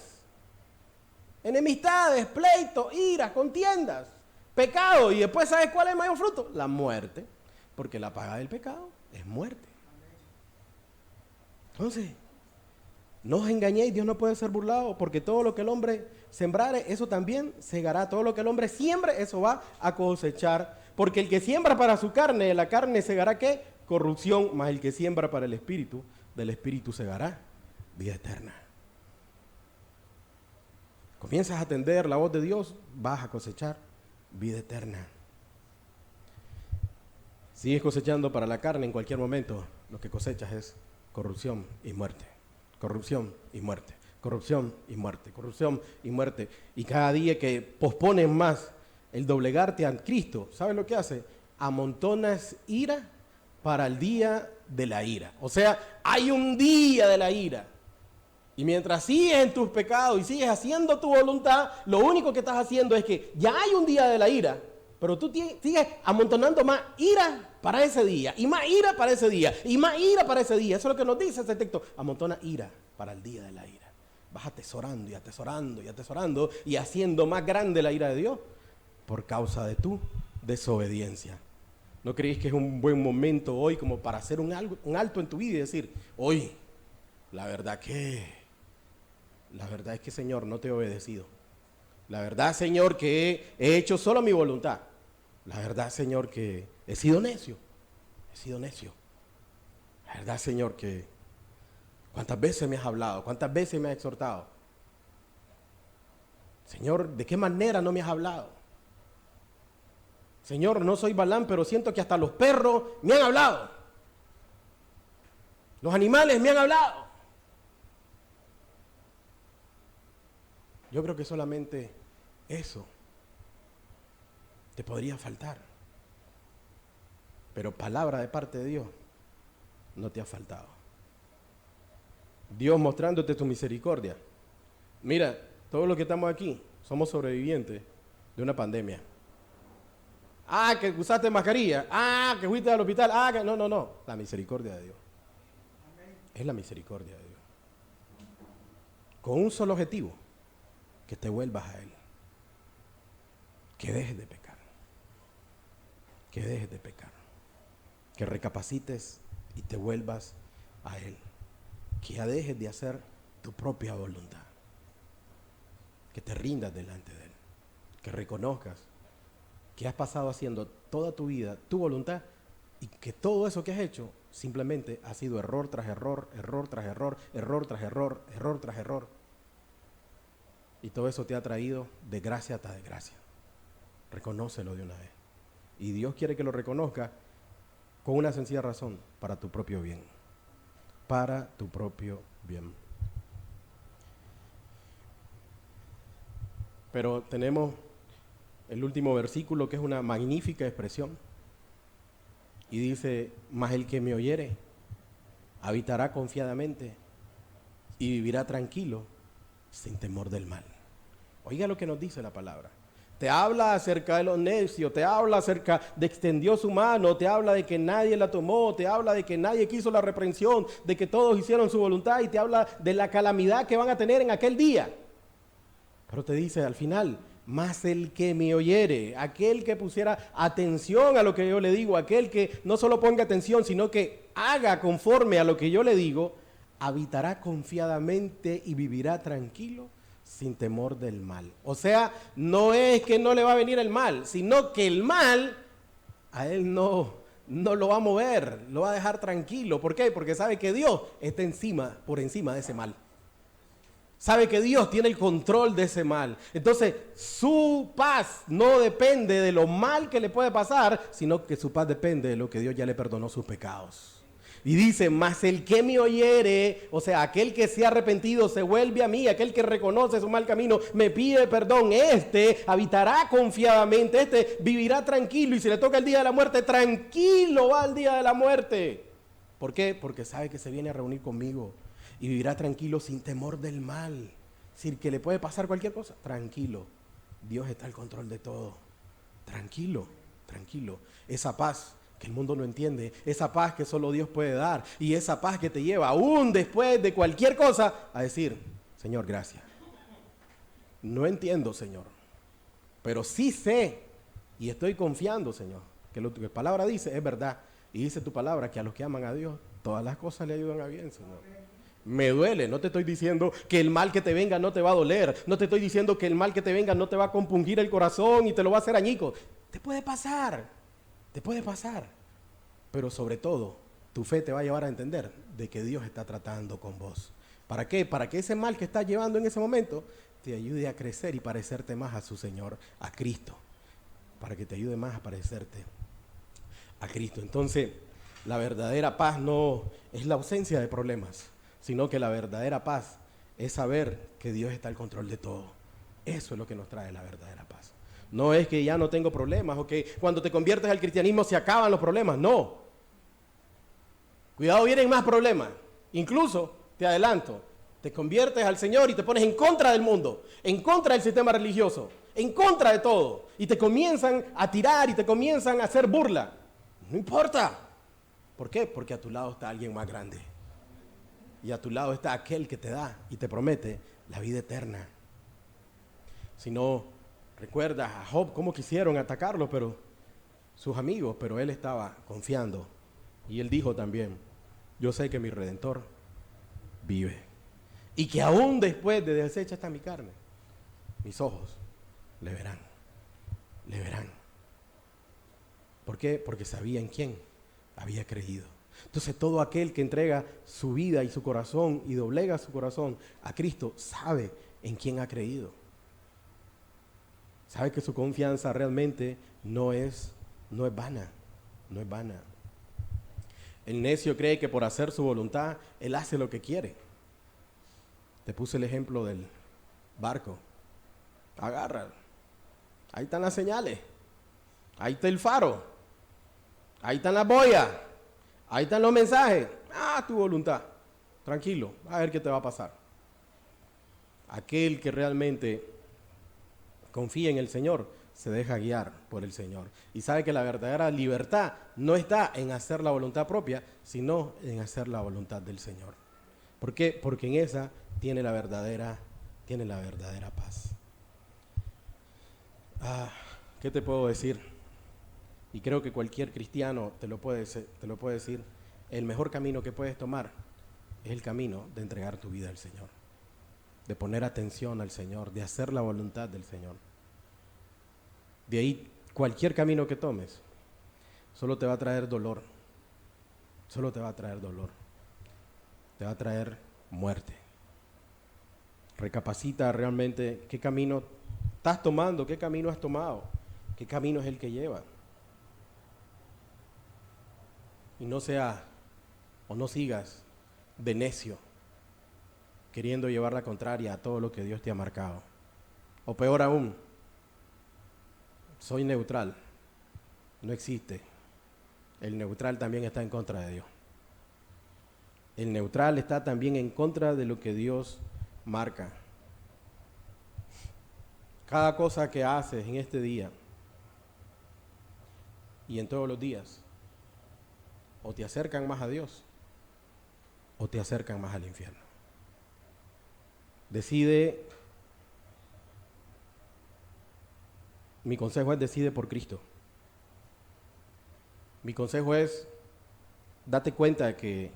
enemistades, pleitos, iras, contiendas, pecado. Y después, ¿sabes cuál es el mayor fruto? La muerte, porque la paga del pecado es muerte. Entonces, no os engañéis, Dios no puede ser burlado, porque todo lo que el hombre sembrare, eso también segará. Todo lo que el hombre siembre, eso va a cosechar. Porque el que siembra para su carne, de la carne segará ¿qué? Corrupción, mas el que siembra para el Espíritu, del Espíritu segará vida eterna. Comienzas a atender la voz de Dios, vas a cosechar vida eterna. Sigues cosechando para la carne, en cualquier momento lo que cosechas es corrupción y muerte. Corrupción y muerte, corrupción y muerte, corrupción y muerte. Y cada día que pospones más el doblegarte a Cristo, ¿sabes lo que hace? Amontonas ira para el día de la ira. O sea, hay un día de la ira. Y mientras sigues en tus pecados y sigues haciendo tu voluntad, lo único que estás haciendo es que ya hay un día de la ira, pero tú sigues amontonando más ira para ese día, y más ira para ese día, y más ira para ese día. Eso es lo que nos dice ese texto. Amontona ira para el día de la ira. Vas atesorando y atesorando y atesorando y haciendo más grande la ira de Dios por causa de tu desobediencia. ¿No creéis que es un buen momento hoy como para hacer un alto en tu vida y decir, hoy, la verdad es que Señor, no te he obedecido. La verdad, Señor, que he hecho solo mi voluntad. La verdad, Señor, que he sido necio. La verdad, Señor, que cuántas veces me has hablado, cuántas veces me has exhortado. Señor, ¿de qué manera no me has hablado? Señor, no soy Balaam, pero siento que hasta los perros me han hablado. Los animales me han hablado. Yo creo que solamente eso te podría faltar. Pero palabra de parte de Dios no te ha faltado. Dios mostrándote tu misericordia. Mira, todos los que estamos aquí somos sobrevivientes de una pandemia. Ah, que usaste mascarilla. Ah, que fuiste al hospital. Ah, que... No. La misericordia de Dios. Es la misericordia de Dios. Con un solo objetivo. Que te vuelvas a Él. Que dejes de pecar. Que dejes de pecar. Que recapacites y te vuelvas a Él. Que ya dejes de hacer tu propia voluntad. Que te rindas delante de Él. Que reconozcas que has pasado haciendo toda tu vida tu voluntad y que todo eso que has hecho simplemente ha sido error tras error, error tras error, error tras error, error tras error. Y todo eso te ha traído desgracia hasta desgracia. Reconócelo de una vez. Y Dios quiere que lo reconozca con una sencilla razón, para tu propio bien. Para tu propio bien. Pero tenemos el último versículo, que es una magnífica expresión. Y dice, mas el que me oyere, habitará confiadamente y vivirá tranquilo, sin temor del mal. Oiga lo que nos dice la palabra. Te habla acerca de los necios, te habla acerca de que extendió su mano, te habla de que nadie la tomó, te habla de que nadie quiso la reprensión, de que todos hicieron su voluntad, y te habla de la calamidad que van a tener en aquel día. Pero te dice al final, mas el que me oyere, aquel que pusiera atención a lo que yo le digo, aquel que no solo ponga atención, sino que haga conforme a lo que yo le digo, habitará confiadamente y vivirá tranquilo sin temor del mal. O sea, no es que no le va a venir el mal, sino que el mal a él no lo va a mover, lo va a dejar tranquilo. ¿Por qué? Porque sabe que Dios está por encima de ese mal. Sabe que Dios tiene el control de ese mal. Entonces, su paz no depende de lo mal que le puede pasar, sino que su paz depende de lo que Dios ya le perdonó sus pecados. Y dice, mas el que me oyere, o sea, aquel que se ha arrepentido, se vuelve a mí, aquel que reconoce su mal camino, me pide perdón, este habitará confiadamente, este vivirá tranquilo, y si le toca el día de la muerte, tranquilo va el día de la muerte. ¿Por qué? Porque sabe que se viene a reunir conmigo y vivirá tranquilo sin temor del mal. Es decir, que le puede pasar cualquier cosa, tranquilo, Dios está al control de todo. Tranquilo, tranquilo. Esa paz que el mundo no entiende, esa paz que solo Dios puede dar, y esa paz que te lleva, aún después de cualquier cosa, a decir, Señor, gracias. No entiendo, Señor, pero sí sé y estoy confiando, Señor, que lo que la palabra dice es verdad. Y dice tu palabra que a los que aman a Dios, todas las cosas le ayudan a bien, Señor. Me duele, no te estoy diciendo que el mal que te venga no te va a doler, no te estoy diciendo que el mal que te venga no te va a compungir el corazón y te lo va a hacer añicos. Te puede pasar, pero sobre todo, tu fe te va a llevar a entender de que Dios está tratando con vos. ¿Para qué? Para que ese mal que estás llevando en ese momento te ayude a crecer y parecerte más a su Señor, a Cristo. Para que te ayude más a parecerte a Cristo. Entonces, la verdadera paz no es la ausencia de problemas, sino que la verdadera paz es saber que Dios está al control de todo. Eso es lo que nos trae la verdadera paz. No es que ya no tengo problemas o que cuando te conviertes al cristianismo se acaban los problemas. No. Cuidado, vienen más problemas. Incluso, te adelanto, te conviertes al Señor y te pones en contra del mundo, en contra del sistema religioso, en contra de todo. Y te comienzan a tirar y te comienzan a hacer burla. No importa. ¿Por qué? Porque a tu lado está alguien más grande. Y a tu lado está aquel que te da y te promete la vida eterna. Si no, recuerdas a Job cómo quisieron atacarlo, pero sus amigos, pero él estaba confiando. Y él dijo también, yo sé que mi Redentor vive. Y que aún después de deshecha está mi carne, mis ojos le verán. Le verán. ¿Por qué? Porque sabía en quién había creído. Entonces todo aquel que entrega su vida y su corazón y doblega su corazón a Cristo sabe en quién ha creído. Sabe que su confianza realmente no es vana, no es vana. El necio cree que por hacer su voluntad, él hace lo que quiere. Te puse el ejemplo del barco. Agarra. Ahí están las señales. Ahí está el faro. Ahí están las boyas. Ahí están los mensajes. Tu voluntad. Tranquilo, a ver qué te va a pasar. Aquel que realmente confía en el Señor se deja guiar por el Señor. Y sabe que la verdadera libertad no está en hacer la voluntad propia, sino en hacer la voluntad del Señor. ¿Por qué? Porque en esa tiene la verdadera paz. ¿Qué te puedo decir? Y creo que cualquier cristiano te lo puede decir. El mejor camino que puedes tomar es el camino de entregar tu vida al Señor, de poner atención al Señor, de hacer la voluntad del Señor. De ahí, cualquier camino que tomes, solo te va a traer dolor, solo te va a traer dolor, te va a traer muerte. Recapacita realmente qué camino estás tomando, qué camino has tomado, qué camino es el que lleva. Y no sea o no sigas de necio, queriendo llevar la contraria a todo lo que Dios te ha marcado. O peor aún, soy neutral. No existe. El neutral también está en contra de Dios. El neutral está también en contra de lo que Dios marca. Cada cosa que haces en este día y en todos los días, o te acercan más a Dios, o te acercan más al infierno. Decide, mi consejo es decide por Cristo. Mi consejo es, date cuenta de que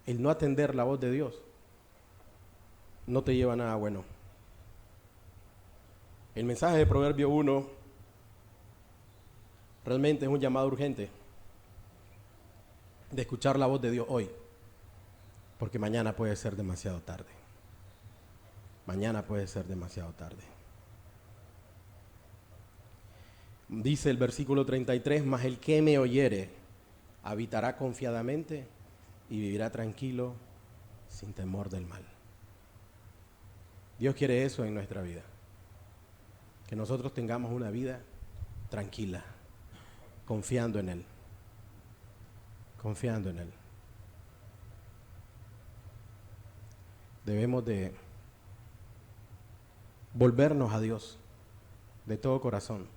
el no atender la voz de Dios no te lleva a nada bueno. El mensaje de Proverbio 1 realmente es un llamado urgente de escuchar la voz de Dios hoy, porque mañana puede ser demasiado tarde. Mañana puede ser demasiado tarde. Dice el versículo 33, mas el que me oyere habitará confiadamente y vivirá tranquilo sin temor del mal. Dios quiere eso en nuestra vida, que nosotros tengamos una vida tranquila, confiando en Él. Confiando en Él. Debemos de volvernos a Dios de todo corazón.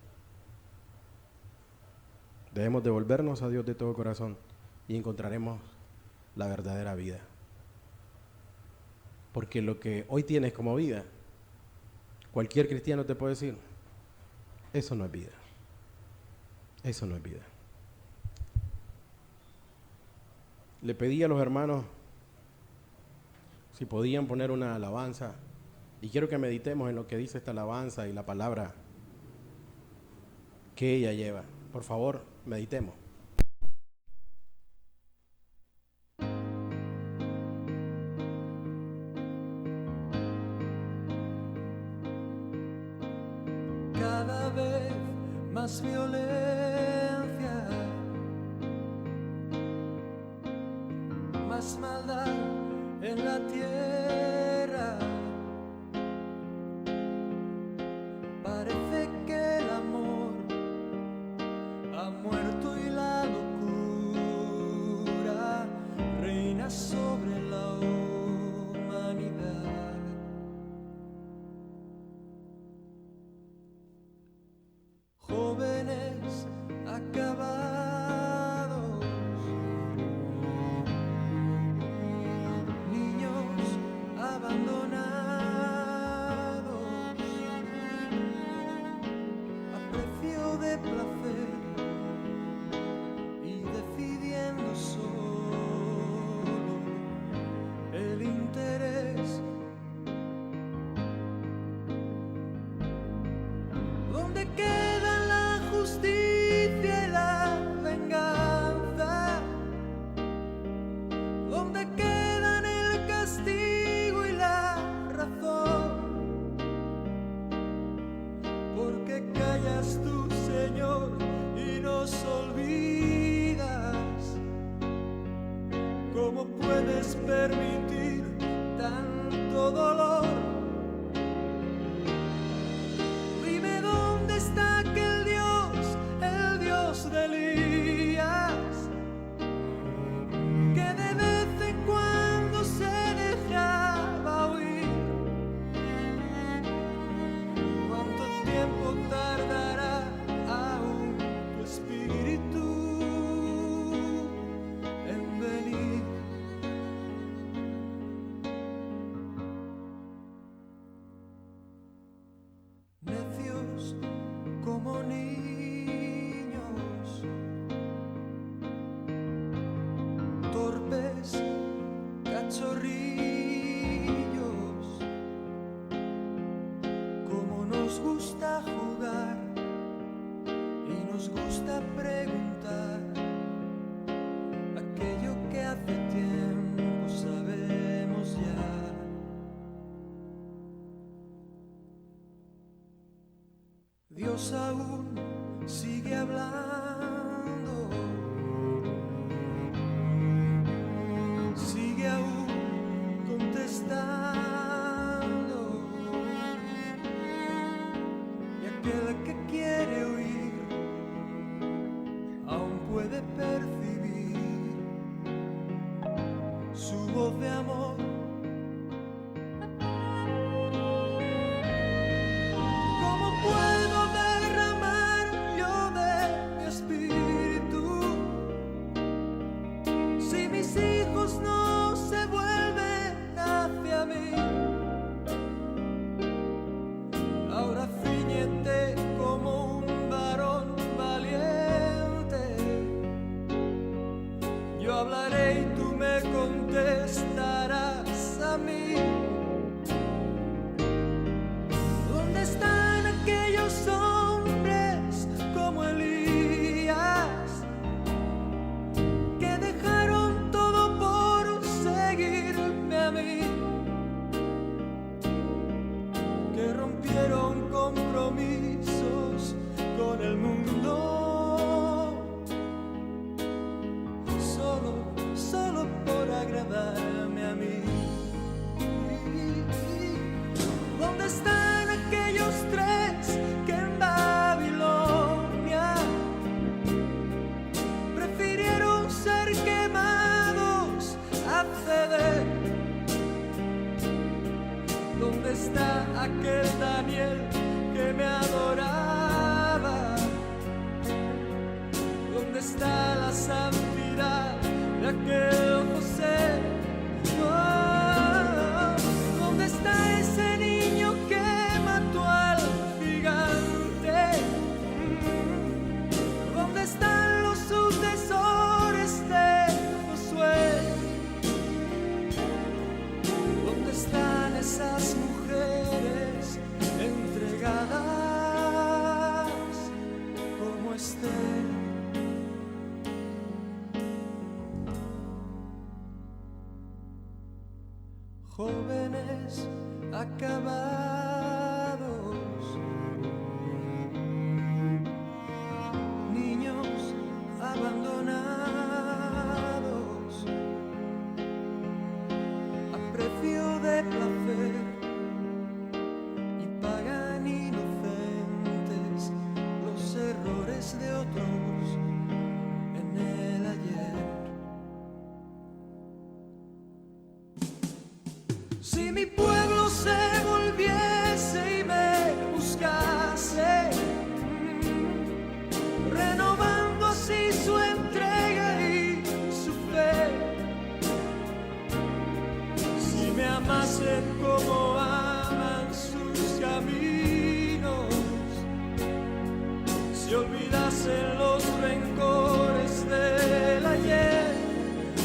Debemos devolvernos a Dios de todo corazón y encontraremos la verdadera vida. Porque lo que hoy tienes como vida, cualquier cristiano te puede decir, eso no es vida. Eso no es vida. Le pedí a los hermanos si podían poner una alabanza, y quiero que meditemos en lo que dice esta alabanza y la palabra que ella lleva. Por favor, meditemos. Cada vez más violencia, más maldad en la tierra. Parece que el amor ha muerto y la locura reina sobre la humanidad. Jóvenes acabados, niños abandonados, a precio de placer y decidiendo solo el interés. ¿Dónde queda la justicia y la venganza? ¿Dónde quedan el castigo y la razón? ¿Por qué callas tú, Señor, y nos olvidas? ¿Cómo puedes permitir tanto dolor? Dime dónde está aquel Dios, el Dios de Elías, que de vez en cuando se dejaba oír. ¿Cuánto tiempo tardará aún tu espíritu en venir? Necios como niños, torpes cachorrillos, como nos gusta jugar y nos gusta preguntar aquello que hace tiempo sabemos ya. Dios aún sigue hablando, sigue aún contestando, y aquel que quiere oír aún puede percibir su voz de amor. ¿Cómo puedo derramar yo de mi espíritu si mis hijos no se vuelven hacia mí? Ahora ciñete como un varón valiente, yo hablaré y tú me contestarás a mí. ¿Dónde están aquellos hombres como Elías que dejaron todo por seguirme a mí? Que rompieron compromisos con el mundo solo por agradarme a mí. ¿Dónde están aquellos tres que en Babilonia prefirieron ser quemados a ceder? ¿Dónde está aquel Daniel que me adoraba aquel José. Oh, ¿dónde está ese niño que mató al gigante? ¿Dónde están los sucesores de Josué? ¿Dónde están esas mujeres entregadas como Esther? Jóvenes acabados, niños abandonados, a precio de placer, y pagan inocentes los errores de otros en el ayer. Si mi pueblo se volviese y me buscase, renovando así su entrega y su fe, si me amase como aman sus caminos, si olvidase los rencores del ayer,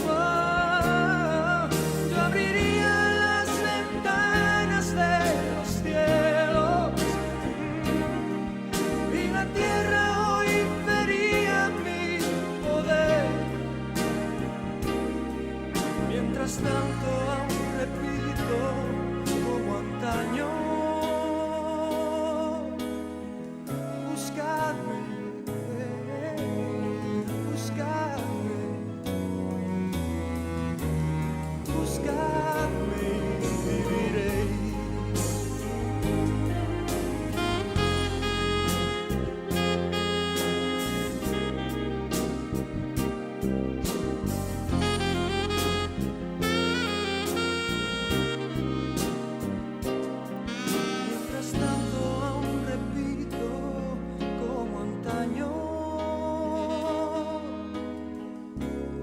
oh, yo abriría las ventanas de los cielos y la tierra hoy vería mi poder. Mientras tanto aún repito como antaño: buscadme, buscadme, buscadme y viviréis. Mientras tanto aún repito como antaño: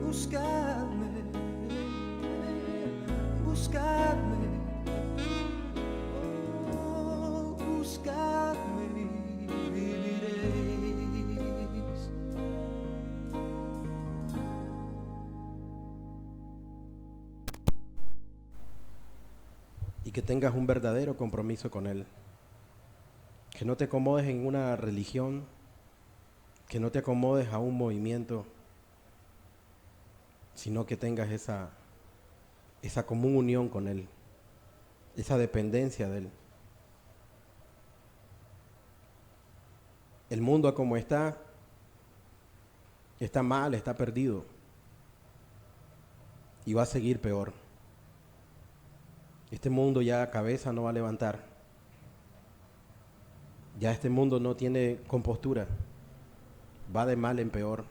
buscadme, buscadme, oh, buscadme y viviréis. Y que tengas un verdadero compromiso con Él. Que no te acomodes en una religión, que no te acomodes a un movimiento, sino que tengas esa común unión con Él, esa dependencia de Él. El mundo como está mal, está perdido y va a seguir peor. Este mundo ya cabeza no va a levantar. Ya este mundo no tiene compostura. Va de mal en peor.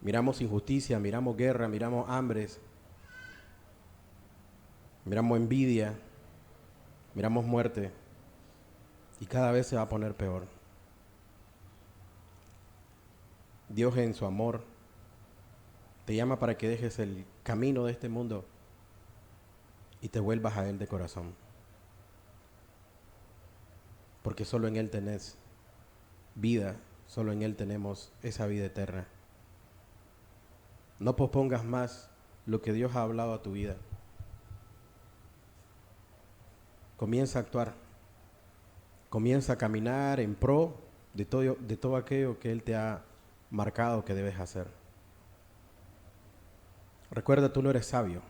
Miramos injusticia, miramos guerra, miramos hambres, miramos envidia, miramos muerte. Y cada vez se va a poner peor. Dios en su amor te llama para que dejes el camino de este mundo y te vuelvas a Él de corazón. Porque solo en Él tenés vida, solo en Él tenemos esa vida eterna. No pospongas más lo que Dios ha hablado a tu vida. Comienza a actuar. Comienza a caminar en pro de todo aquello que Él te ha marcado que debes hacer. Recuerda, tú no eres sabio.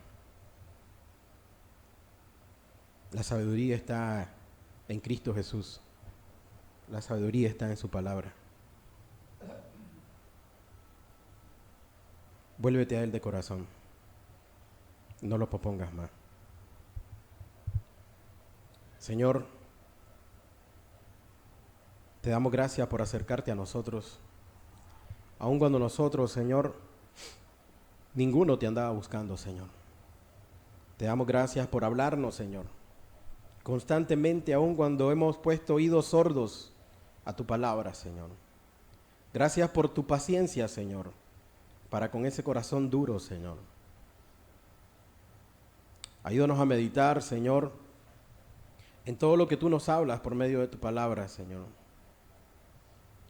La sabiduría está en Cristo Jesús. La sabiduría está en su palabra. Vuélvete a Él de corazón. No lo pospongas más. Señor, te damos gracias por acercarte a nosotros. Aun cuando nosotros, Señor, ninguno te andaba buscando, Señor. Te damos gracias por hablarnos, Señor. Constantemente, aun cuando hemos puesto oídos sordos a tu palabra, Señor. Gracias por tu paciencia, Señor, para con ese corazón duro, Señor. Ayúdanos a meditar, Señor, en todo lo que tú nos hablas por medio de tu palabra, Señor.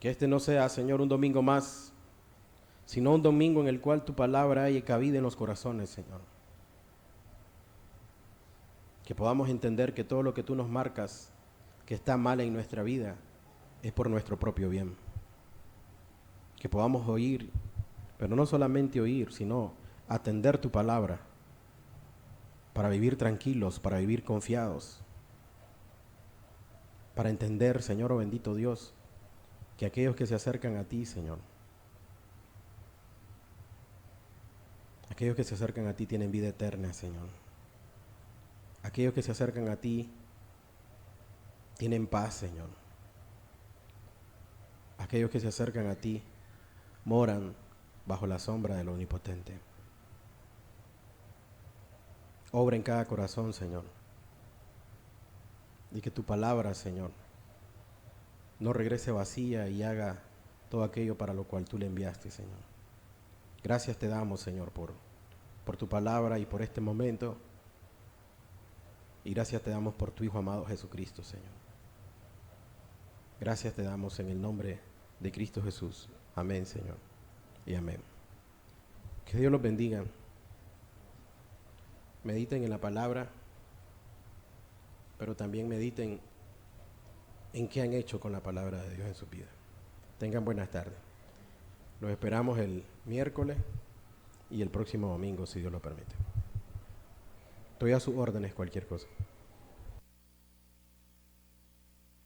Que este no sea, Señor, un domingo más, sino un domingo en el cual tu palabra haya cabida en los corazones, Señor. Que podamos entender que todo lo que tú nos marcas que está mal en nuestra vida es por nuestro propio bien. Que podamos oír, pero no solamente oír, sino atender tu palabra para vivir tranquilos, para vivir confiados, para entender, Señor, oh bendito Dios, que aquellos que se acercan a ti, Señor, aquellos que se acercan a ti tienen vida eterna, Señor. Aquellos que se acercan a ti tienen paz, Señor. Aquellos que se acercan a ti moran bajo la sombra del Omnipotente. Obra en cada corazón, Señor. Y que tu palabra, Señor, no regrese vacía y haga todo aquello para lo cual tú le enviaste, Señor. Gracias te damos, Señor, por tu palabra y por este momento. Y gracias te damos por tu Hijo amado Jesucristo, Señor. Gracias te damos en el nombre de Cristo Jesús. Amén, Señor. Y amén. Que Dios los bendiga. Mediten en la palabra, pero también mediten en qué han hecho con la palabra de Dios en su vida. Tengan buenas tardes. Los esperamos el miércoles y el próximo domingo, si Dios lo permite. Estoy a sus órdenes, cualquier cosa.